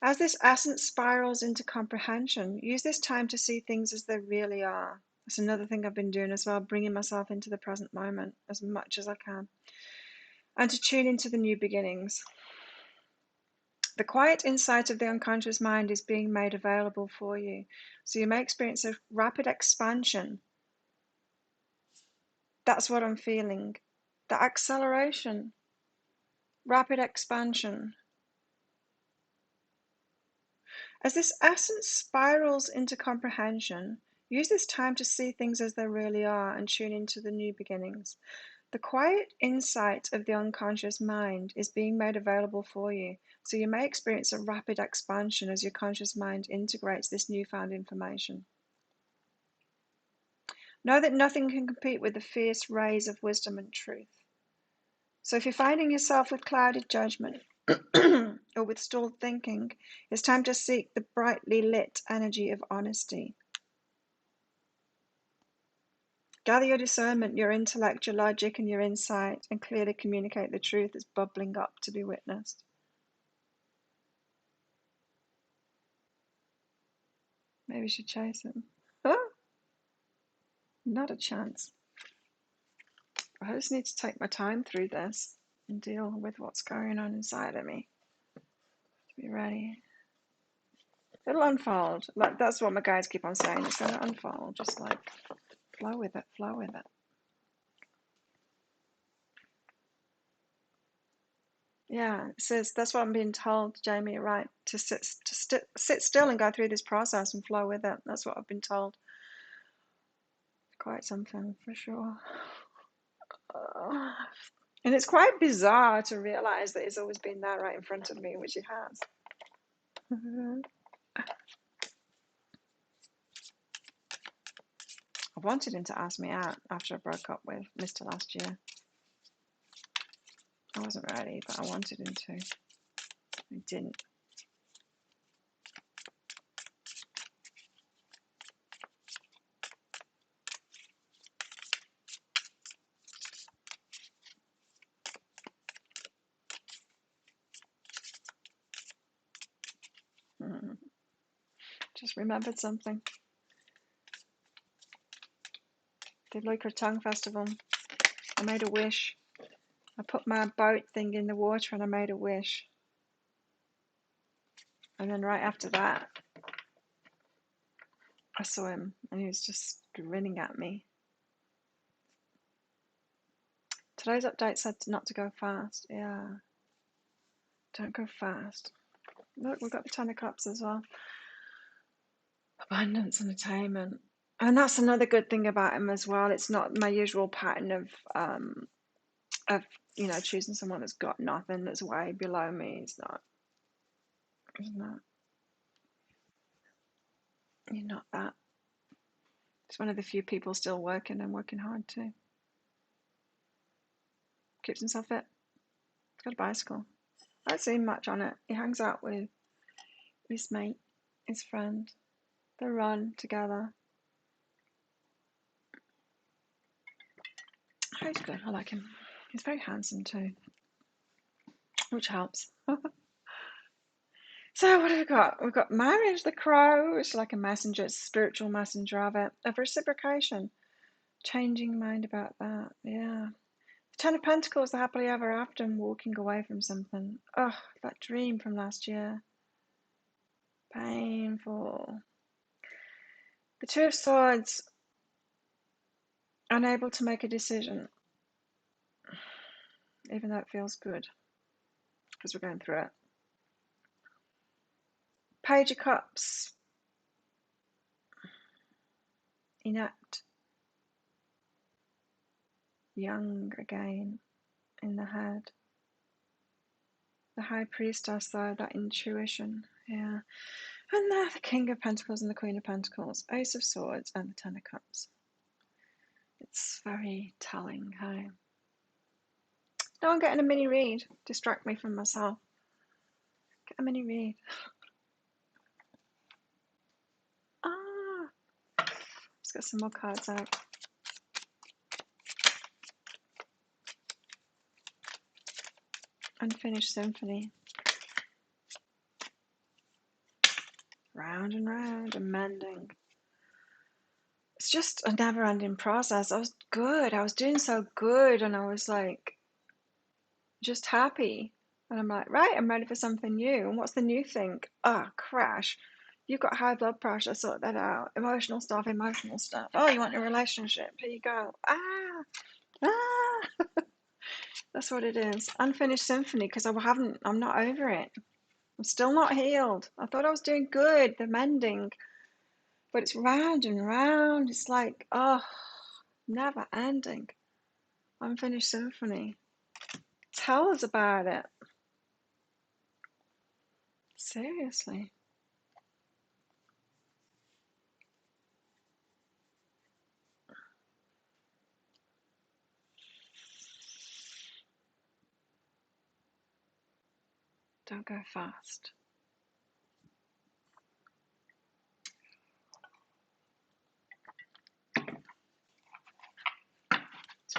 Speaker 1: As this essence spirals into comprehension, use this time to see things as they really are. That's another thing I've been doing as well, bringing myself into the present moment as much as I can. And to tune into the new beginnings. The quiet insight of the unconscious mind is being made available for you. So you may experience a rapid expansion. That's what I'm feeling. The acceleration, rapid expansion. As this essence spirals into comprehension, use this time to see things as they really are and tune into the new beginnings. The quiet insight of the unconscious mind is being made available for you, so you may experience a rapid expansion as your conscious mind integrates this newfound information. Know that nothing can compete with the fierce rays of wisdom and truth. So if you're finding yourself with clouded judgment or with stalled thinking, it's time to seek the brightly lit energy of honesty. Gather your discernment, your intellect, your logic, and your insight, and clearly communicate the truth that's bubbling up to be witnessed. Maybe we should chase him. Huh? Not a chance. I just need to take my time through this and deal with what's going on inside of me. To be ready. It'll unfold. Like, that's what my guides keep on saying. It's going to unfold. Just like flow with it, flow with it. Yeah, it says that's what I'm being told, Jamie. Right, to sit still and go through this process and flow with it. That's what I've been told. Quite something for sure. And it's quite bizarre to realize that he's always been there right in front of me, which he has. I wanted him to ask me out after I broke up with Mr. last year. I wasn't ready, but I wanted him to. He didn't. Just remembered something. Did Lycra Tongue Festival. I made a wish. I put my boat thing in the water and I made a wish. And then right after that, I saw him and he was just grinning at me. Today's update said not to go fast. Yeah. Don't go fast. Look, we've got the Ten of Cups as well. Abundance and attainment. And that's another good thing about him as well. It's not my usual pattern of choosing someone that's got nothing, that's way below me. It's not. You're not that. It's one of the few people still working and working hard too. Keeps himself fit. He's got a bicycle. I haven't seen much on it. He hangs out with his mate, his friend. They run together. He's good. I like him. He's very handsome too, which helps. So what have we got? We've got marriage, the crow. It's like a messenger, it's a spiritual messenger of reciprocation. Changing mind about that. Yeah. The Ten of Pentacles, the happily ever after, and walking away from something. Oh, that dream from last year. Painful. The Two of Swords, unable to make a decision, even though it feels good, because we're going through it. Page of Cups, inept, young again, in the head. The High Priestess, though, that intuition, yeah. And there, the King of Pentacles and the Queen of Pentacles, Ace of Swords and the Ten of Cups. It's very telling, hey? No, I'm getting a mini read. Distract me from myself. Get a mini read. Let's get some more cards out. Unfinished Symphony. Round and round, amending. It's just a never-ending process. I was good. I was doing so good, and I was like, just happy. And I'm like, right, I'm ready for something new. And what's the new thing? Oh, crash. You've got high blood pressure, sort that out. Emotional stuff, emotional stuff. Oh, you want a relationship? Here you go. Ah. That's what it is. Unfinished symphony because I'm not over it. I'm still not healed. I thought I was doing good, the mending, but it's round and round. It's like, oh, never ending. Unfinished symphony. Tell us about it. Seriously. Don't go fast. Let's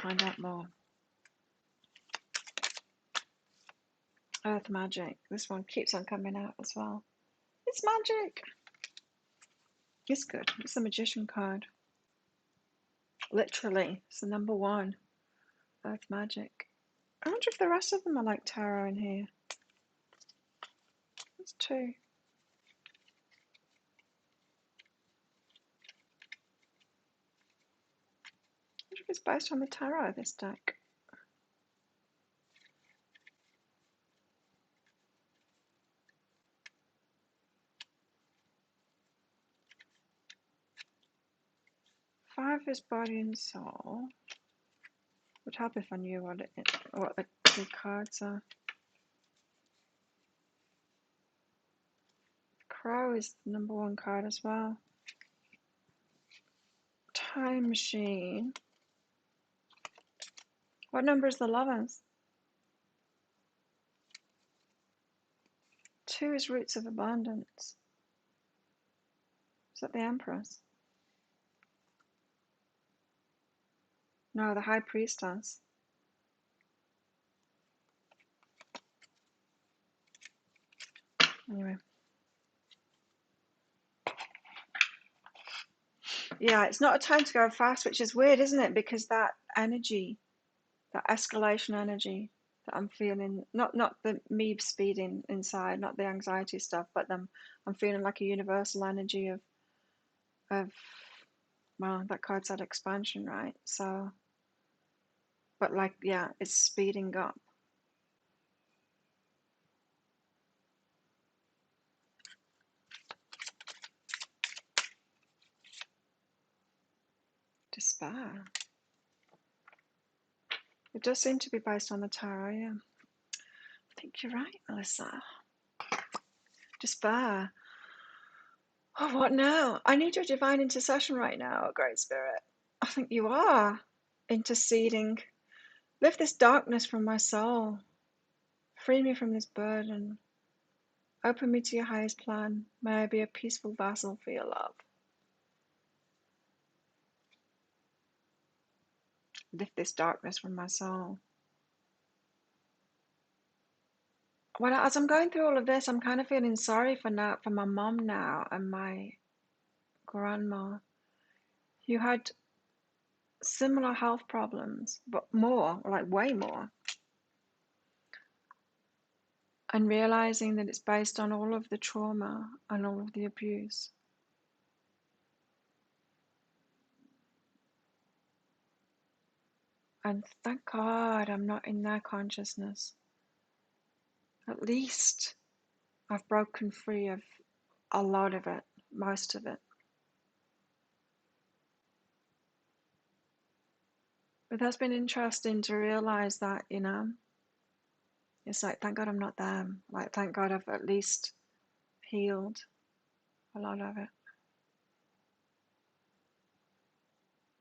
Speaker 1: find out more. Earth magic. This one keeps on coming out as well. It's magic. It's good. It's the magician card. Literally. It's the number one. Earth magic. I wonder if the rest of them are like tarot in here. That's two. I wonder if it's based on the tarot, this deck. Five is body and soul. Would help if I knew what the two cards are. Crow is the number one card as well. Time machine. What number is the lovers? Two is roots of abundance. Is that the Empress? No, the High Priestess. Anyway. Yeah, it's not a time to go fast, which is weird, isn't it? Because that energy, that escalation energy that I'm feeling, not the me speeding inside, not the anxiety stuff, but I'm feeling like a universal energy of well, that card said expansion, right? So, but like, yeah, it's speeding up. Despair. It does seem to be based on the tarot, yeah. I think you're right, Melissa. Despair. Oh, what now? I need your divine intercession right now, Great Spirit. I think you are interceding. Lift this darkness from my soul. Free me from this burden. Open me to your highest plan. May I be a peaceful vassal for your love. Lift this darkness from my soul. Well, as I'm going through all of this, I'm kind of feeling sorry for my mom now and my grandma, who had similar health problems, but more, like way more. And realizing that it's based on all of the trauma and all of the abuse. And thank God I'm not in their consciousness. At least I've broken free of a lot of it, most of it. But that's been interesting to realize that, you know, it's like, thank God I'm not them. Like, thank God I've at least healed a lot of it.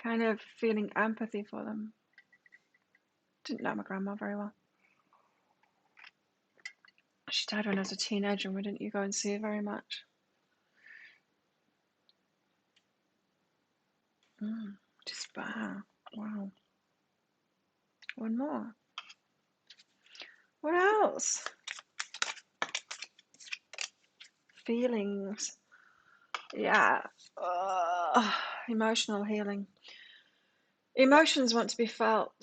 Speaker 1: Kind of feeling empathy for them. Didn't know my grandma very well. She died when I was a teenager, and we didn't go and see her very much. Despair. Wow. One more. What else? Feelings. Yeah. Emotional healing. Emotions want to be felt.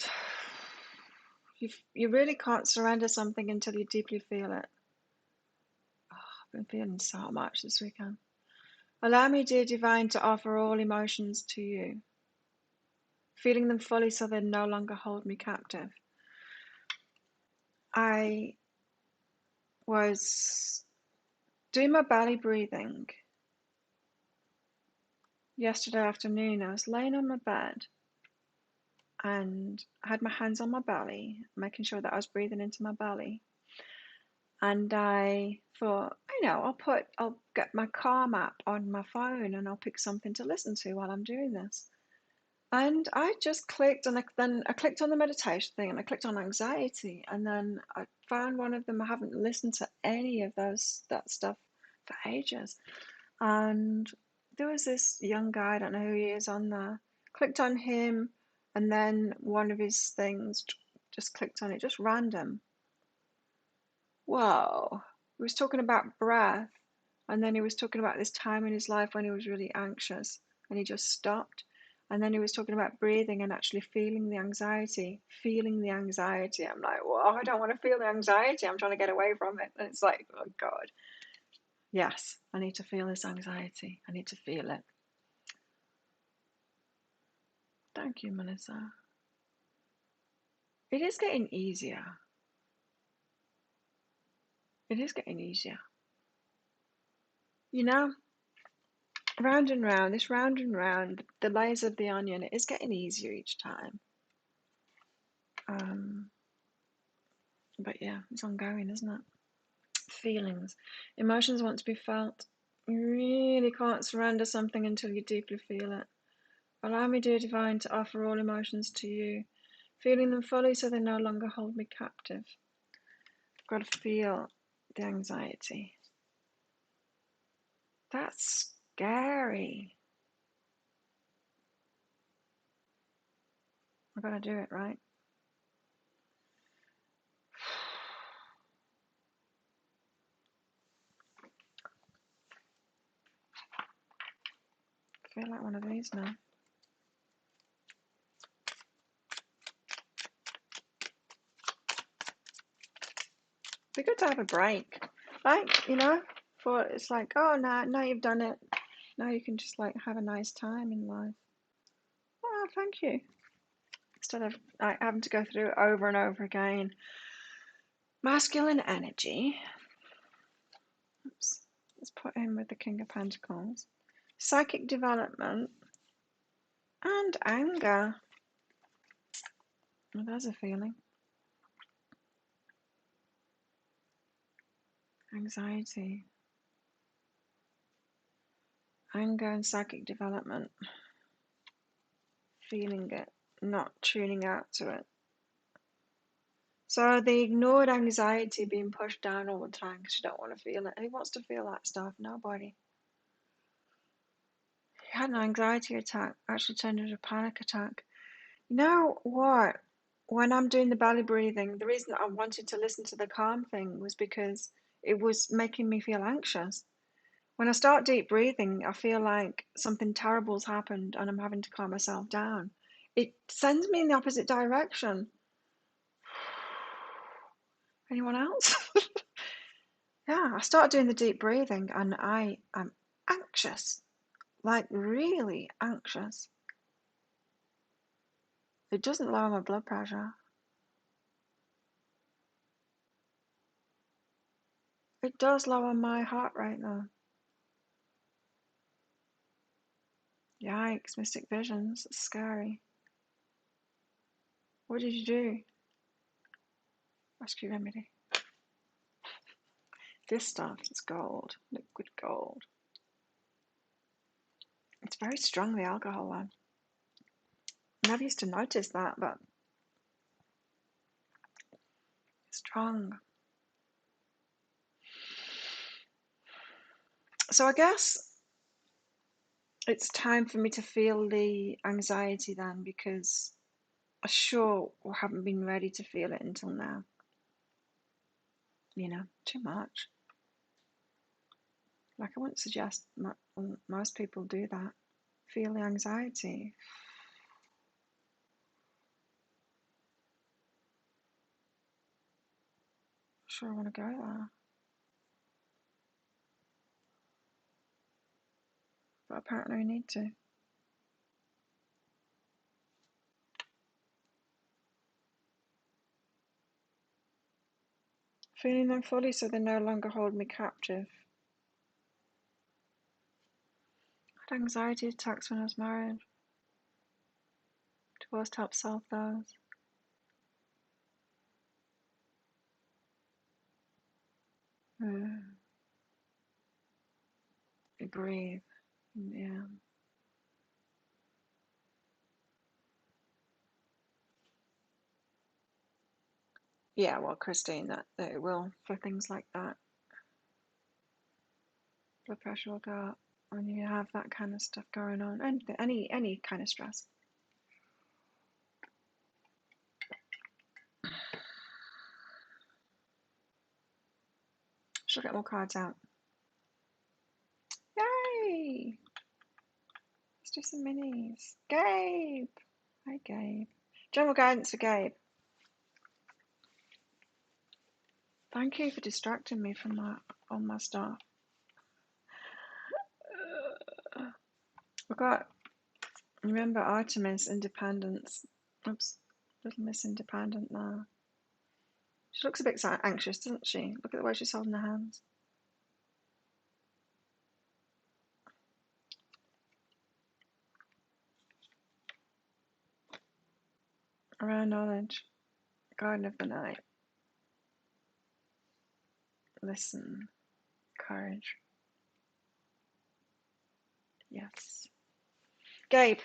Speaker 1: You really can't surrender something until you deeply feel it. Oh, I've been feeling so much this weekend. Allow me, dear divine, to offer all emotions to you, feeling them fully so they no longer hold me captive. I was doing my belly breathing yesterday afternoon. I was laying on my bed and I had my hands on my belly, making sure that I was breathing into my belly. And I thought, I'll get my Calm app on my phone and I'll pick something to listen to while I'm doing this. And I just clicked, and then I clicked on the meditation thing, and I clicked on anxiety, and then I found one of them. I haven't listened to any of that stuff for ages. And there was this young guy, I don't know who he is, on there. Clicked on him, and then one of his things, just clicked on it, just random. Whoa. He was talking about breath, and then he was talking about this time in his life when he was really anxious, and he just stopped. And then he was talking about breathing and actually feeling the anxiety, feeling the anxiety. I'm like, well, I don't want to feel the anxiety. I'm trying to get away from it. And it's like, oh God, yes, I need to feel this anxiety. I need to feel it. Thank you, Melissa. It is getting easier. It is getting easier. You know, round and round, this round and round, the layers of the onion, it is getting easier each time. But yeah, it's ongoing, isn't it? Feelings. Emotions want to be felt. You really can't surrender something until you deeply feel it. Allow me, dear divine, to offer all emotions to you, feeling them fully so they no longer hold me captive. I've got to feel the anxiety. That's scary. I've got to do it, right? I feel like one of these now. Be good to have a break. Like, for it's like, oh, now you've done it. Now you can just like have a nice time in life. Oh, thank you. Instead of like having to go through it over and over again. Masculine energy. Oops. Let's put in with the King of Pentacles. Psychic development and anger. Well, there's a feeling. Anxiety. Anger and psychic development. Feeling it, not tuning out to it. So the ignored anxiety being pushed down all the time because you don't want to feel it. Who wants to feel that stuff? Nobody. He had an anxiety attack, actually turned into a panic attack. You know what? When I'm doing the belly breathing, the reason that I wanted to listen to the calm thing was because it was making me feel anxious. When I start deep breathing, I feel like something terrible's happened and I'm having to calm myself down. It sends me in the opposite direction. Anyone else? Yeah, I started doing the deep breathing and I am anxious, like really anxious. It doesn't lower my blood pressure. It does lower my heart rate though. Yikes, mystic visions. It's scary. What did you do? Rescue remedy. This stuff is gold, liquid gold. It's very strong, the alcohol one. I never used to notice that, but it's strong. So I guess it's time for me to feel the anxiety then, because I sure haven't been ready to feel it until now. Too much. Like, I wouldn't suggest most people do that. Feel the anxiety. sure I want to go there. But apparently I need to. Feeling them fully so they no longer hold me captive. I had anxiety attacks when I was married. Divorce helped solve those. Breathe. Yeah. Yeah, well, Christine, that it will for things like that. Blood pressure will go up when you have that kind of stuff going on, and any kind of stress. She'll get more cards out. Yay! Let's do some minis. Gabe! Hi, Gabe. General guidance for Gabe. Thank you for distracting me from all my stuff. We've got, remember, Artemis, Independence. Oops, Little Miss Independent now. She looks a bit anxious, doesn't she? Look at the way she's holding her hands. Around knowledge. Garden of the night. Listen. Courage. Yes. Gabe.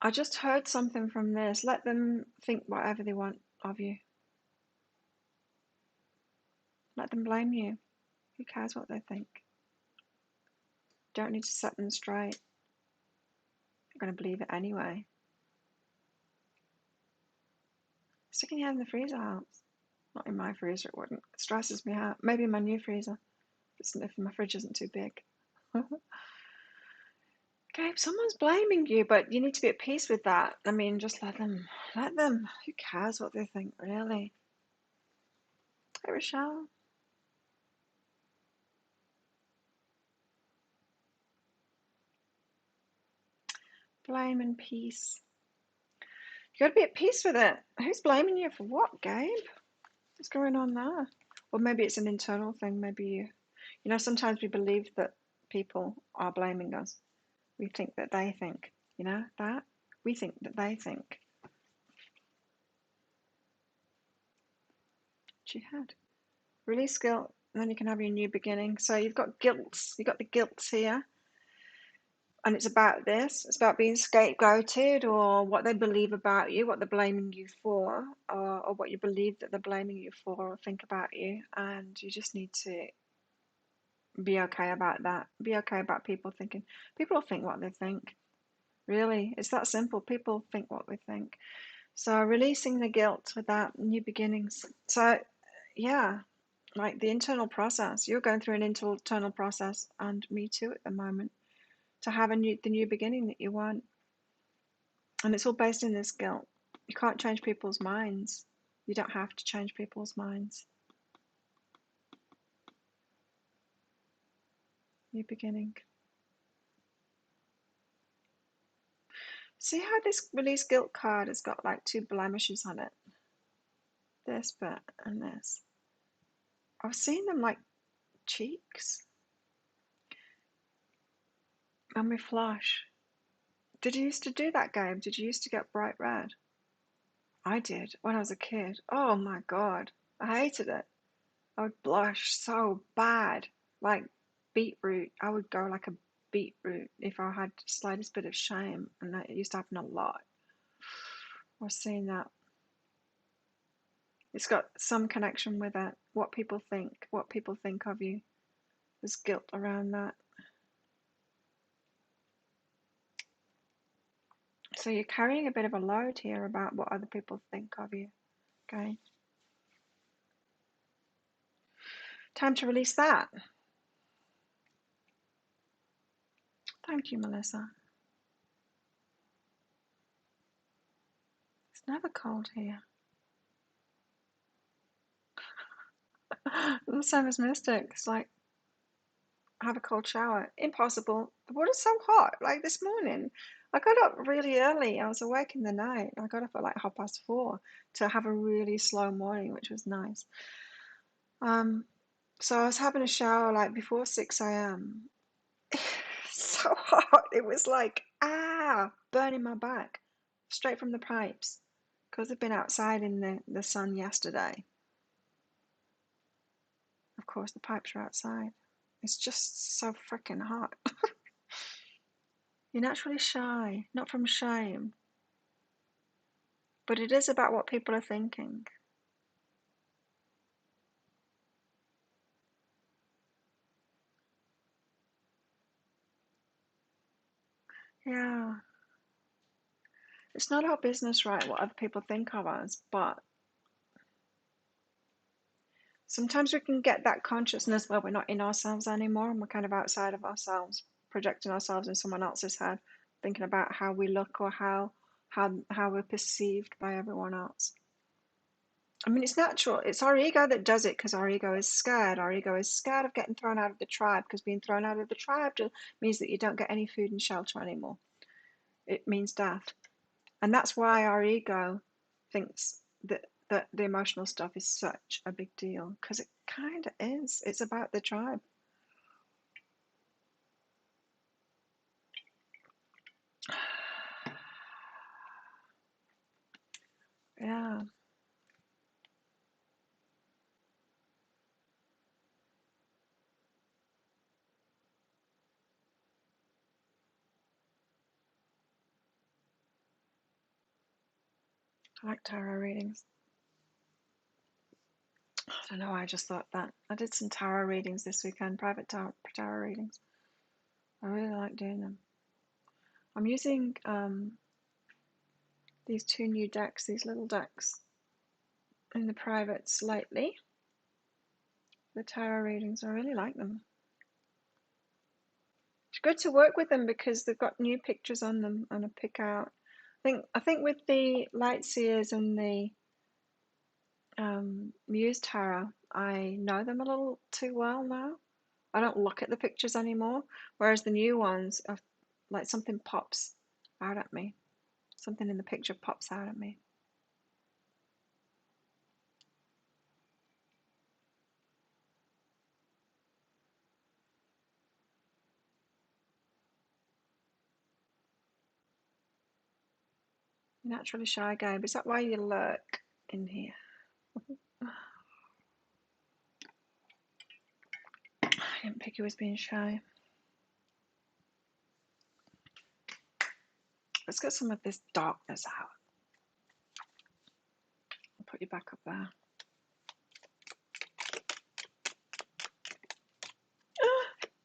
Speaker 1: I just heard something from this. Let them think whatever they want of you. Let them blame you. Who cares what they think? Don't need to set them straight. I'm going to believe it anyway. Sticking your head in the freezer helps. Not in my freezer, it wouldn't. It stresses me out. Maybe in my new freezer, if my fridge isn't too big. Gabe, someone's blaming you, but you need to be at peace with that. I mean, just let them. Who cares what they think, really? Hey, Rochelle. Blame and peace. You got to be at peace with it. Who's blaming you for what, Gabe? What's going on there? Or maybe it's an internal thing. Maybe sometimes we believe that people are blaming us. We think that they think, that. We think that they think. Jihad. Release guilt, and then you can have your new beginning. So you've got guilt. You've got the guilt here. And it's about this. It's about being scapegoated, or what they believe about you, what they're blaming you for, or what you believe that they're blaming you for, or think about you. And you just need to be okay about that. Be okay about people thinking. People think what they think. Really, it's that simple. People think what they think. So releasing the guilt with that, new beginnings. So yeah, like the internal process. You're going through an internal process, and me too at the moment, to have the new beginning that you want. And it's all based in this guilt. You can't change people's minds. You don't have to change people's minds. New beginning. See how this release guilt card has got like two blemishes on it? This bit and this. I've seen them like cheeks. And we flush. Did you used to do that, Gabe? Did you used to get bright red? I did when I was a kid. Oh my God. I hated it. I would blush so bad. Like beetroot. I would go like a beetroot if I had the slightest bit of shame. And that used to happen a lot. I was seeing that. It's got some connection with it. What people think of you. There's guilt around that. So you're carrying a bit of a load here about what other people think of you. Okay. Time to release that. Thank you, Melissa. never cold here. The same as Mystic. It's like, have a cold shower. Impossible. The water's so hot. Like this morning, I got up really early. I was awake in the night. I got up at like 4:30 to have a really slow morning, which was nice. So I was having a shower like before 6 a.m. So hot. It was like, burning my back straight from the pipes because I've been outside in the sun yesterday. Of course, the pipes are outside. It's just so freaking hot. You're naturally shy, not from shame, but it is about what people are thinking. Yeah. It's not our business, right, what other people think of us, but sometimes we can get that consciousness where we're not in ourselves anymore and we're kind of outside of ourselves, projecting ourselves in someone else's head, thinking about how we look or how we're perceived by everyone else. I mean, it's natural. It's our ego that does it because our ego is scared. Our ego is scared of getting thrown out of the tribe because being thrown out of the tribe means that you don't get any food and shelter anymore. It means death. And that's why our ego thinks that the emotional stuff is such a big deal, because it kind of is. It's about the tribe. Yeah. I like tarot readings. I don't know, I just thought that. I did some tarot readings this weekend, private tarot readings. I really like doing them. I'm using these two new decks, these little decks in the privates lately. The tarot readings, I really like them. It's good to work with them because they've got new pictures on them and I pick out. I think with the light seers and the Muse tarot, I know them a little too well now. I don't look at the pictures anymore, whereas the new ones are like something pops out at me. Something in the picture pops out at me. Naturally shy Gabe. Is that why you lurk in here? I didn't pick you as being shy. Let's get some of this darkness out. I'll put you back up there.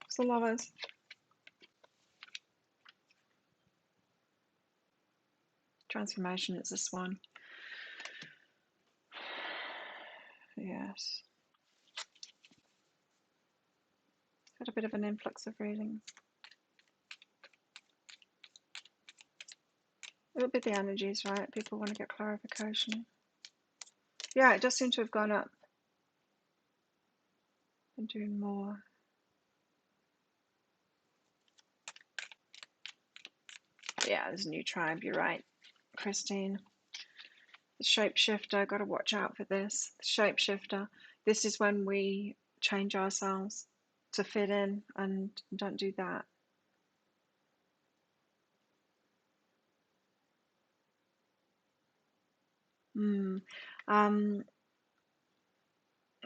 Speaker 1: It's the lovers. Transformation, it's a swan. Yes. Got a bit of an influx of readings. It'll be the energies, right? People want to get clarification. Yeah, it does seem to have gone up. I'm doing more. Yeah, there's a new tribe, you're right, Christine. The shapeshifter, got to watch out for this. The shapeshifter, this is when we change ourselves to fit in, and don't do that.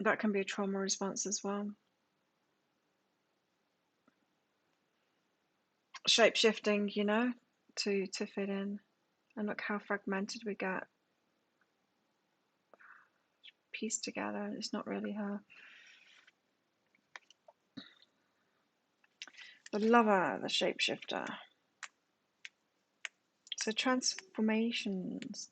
Speaker 1: That can be a trauma response as well. Shape-shifting, you know, to fit in. And look how fragmented we get. Pieced together, it's not really her. The lover, the shapeshifter. So transformations.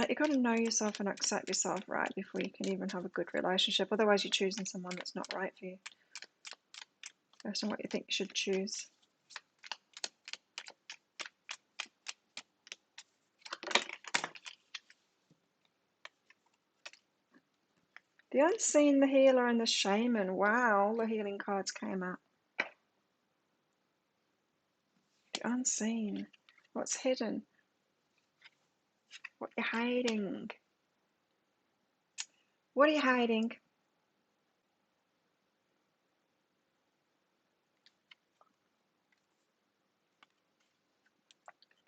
Speaker 1: You got to know yourself and accept yourself, right, before you can even have a good relationship. Otherwise, you're choosing someone that's not right for you, based on what you think you should choose. The unseen, the healer, and the shaman. Wow, the healing cards came out. The unseen. What's hidden? What are you hiding? What are you hiding?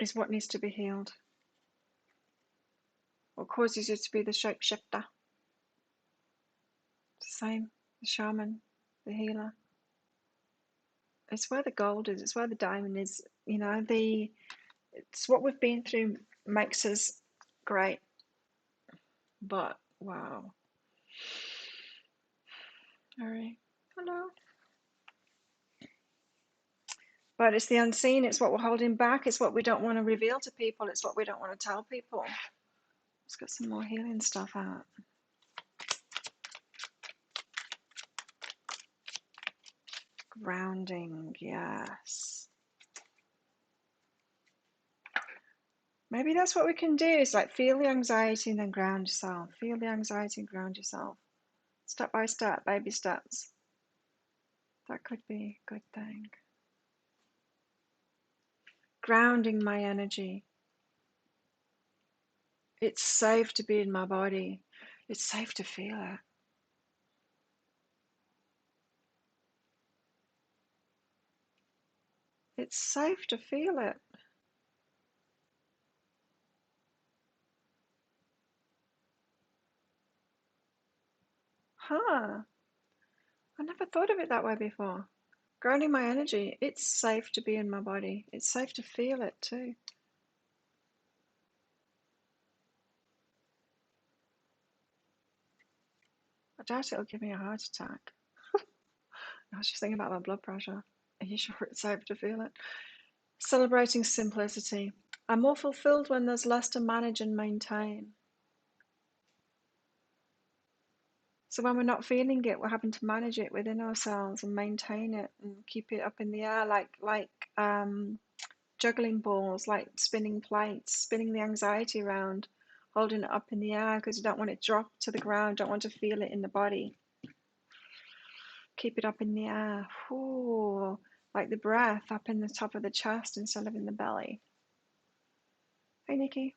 Speaker 1: Is what needs to be healed. What causes you to be the shapeshifter? The same. The shaman, the healer. It's where the gold is. It's where the diamond is. You know, it's what we've been through makes us great. But wow. Alright. Hello. But it's the unseen. It's what we're holding back. It's what we don't want to reveal to people. It's what we don't want to tell people. Let's get some more healing stuff out. Grounding, yes. Maybe that's what we can do. Is like feel the anxiety and then ground yourself. Feel the anxiety and ground yourself. Step by step, baby steps. That could be a good thing. Grounding my energy. It's safe to be in my body. It's safe to feel it. It's safe to feel it. Huh. I never thought of it that way before. Grounding my energy. It's safe to be in my body. It's safe to feel it too. I doubt it'll give me a heart attack. I was just thinking about my blood pressure. Are you sure it's safe to feel it? Celebrating simplicity. I'm more fulfilled when there's less to manage and maintain. So when we're not feeling it, we're having to manage it within ourselves and maintain it and keep it up in the air like juggling balls, like spinning plates, spinning the anxiety around, holding it up in the air because you don't want it to drop to the ground, don't want to feel it in the body. Keep it up in the air. Ooh, like the breath up in the top of the chest instead of in the belly. Hey, Nikki.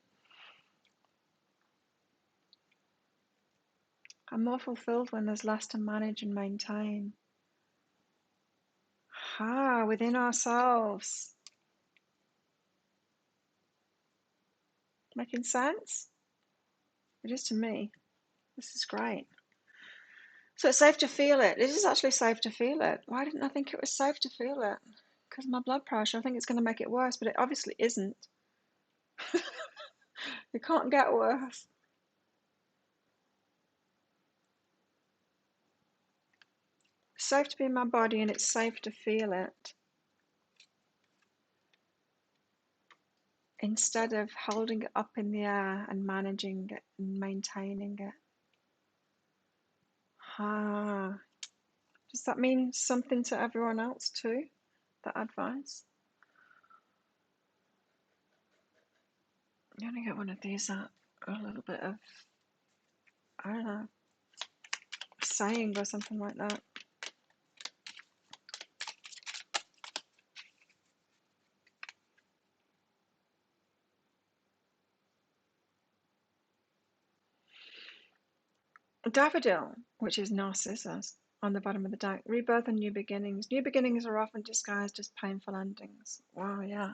Speaker 1: I'm more fulfilled when there's less to manage and maintain. Within ourselves. Making sense? It is to me. This is great. So it's safe to feel it. It is actually safe to feel it. Why didn't I think it was safe to feel it? Because of my blood pressure. I think it's going to make it worse, but it obviously isn't. It can't get worse. It's safe to be in my body and it's safe to feel it. Instead of holding it up in the air and managing it and maintaining it. Does that mean something to everyone else too? That advice? I'm gonna get one of these out. A little bit of, I don't know, saying or something like that. Daffodil, which is narcissus, on the bottom of the deck. Rebirth and new beginnings. New beginnings are often disguised as painful endings. Wow, yeah.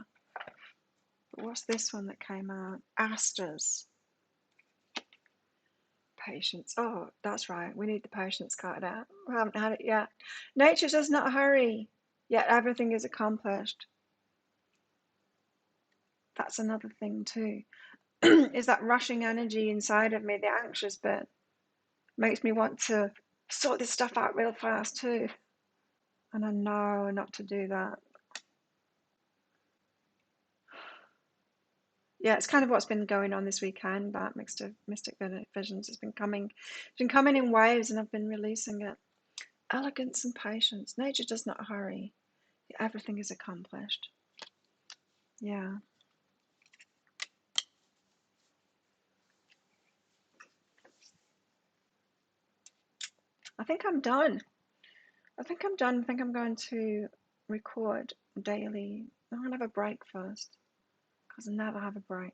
Speaker 1: But what's this one that came out? Asters. Patience. Oh, that's right. We need the patience card out. We haven't had it yet. Nature does not hurry, yet everything is accomplished. That's another thing too. Is that rushing energy inside of me, the anxious bit, makes me want to sort this stuff out real fast too. And I know not to do that. Yeah, it's kind of what's been going on this weekend. That mystic visions has been coming, in waves, and I've been releasing it. Elegance and patience. Nature does not hurry. Everything is accomplished. Yeah. I think I'm done. I think I'm done. I think I'm going to record daily. I'm going to have a break first because I never have a break.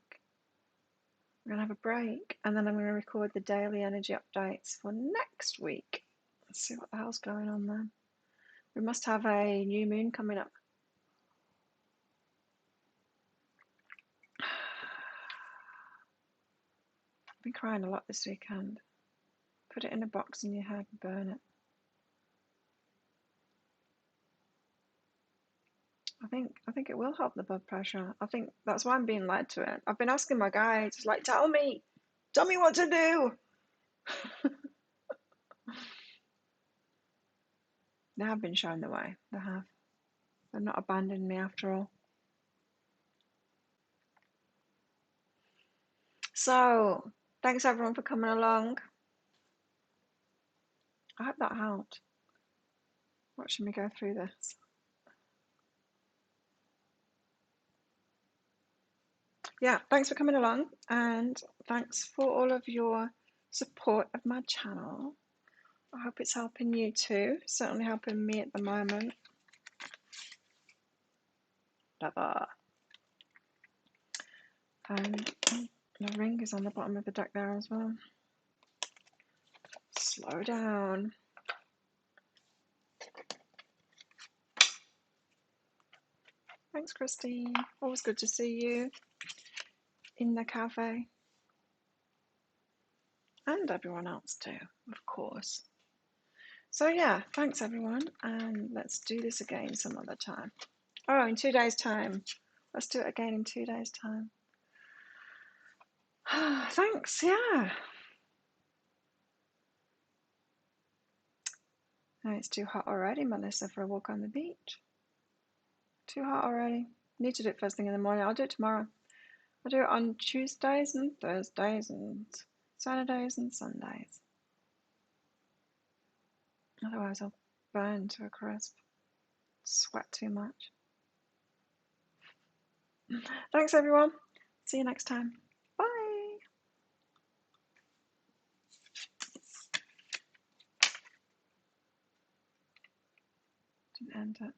Speaker 1: I'm going to have a break and then I'm going to record the daily energy updates for next week. Let's see what the hell's going on then. We must have a new moon coming up. I've been crying a lot this weekend. Put it in a box in your head and burn it. I think it will help the blood pressure. I think that's why I'm being led to it. I've been asking my guides, like, tell me what to do. They have been showing the way. They have. They've not abandoned me after all. So, thanks everyone for coming along. I hope that helped. Watching me go through this. Yeah, thanks for coming along and thanks for all of your support of my channel. I hope it's helping you too. Certainly helping me at the moment. And the ring is on the bottom of the deck there as well. Slow down. Thanks, Christine. Always good to see you in the cafe. And everyone else too, of course. So yeah, thanks everyone, and let's do this again some other time. Oh, in 2 days' time. Let's do it again in 2 days' time. Thanks, yeah. No, it's too hot already, Melissa, for a walk on the beach. Too hot already. Need to do it first thing in the morning. I'll do it tomorrow. I'll do it on Tuesdays and Thursdays and Saturdays and Sundays. Otherwise I'll burn to a crisp. Sweat too much. Thanks everyone. See you next time. Bye. Didn't end it.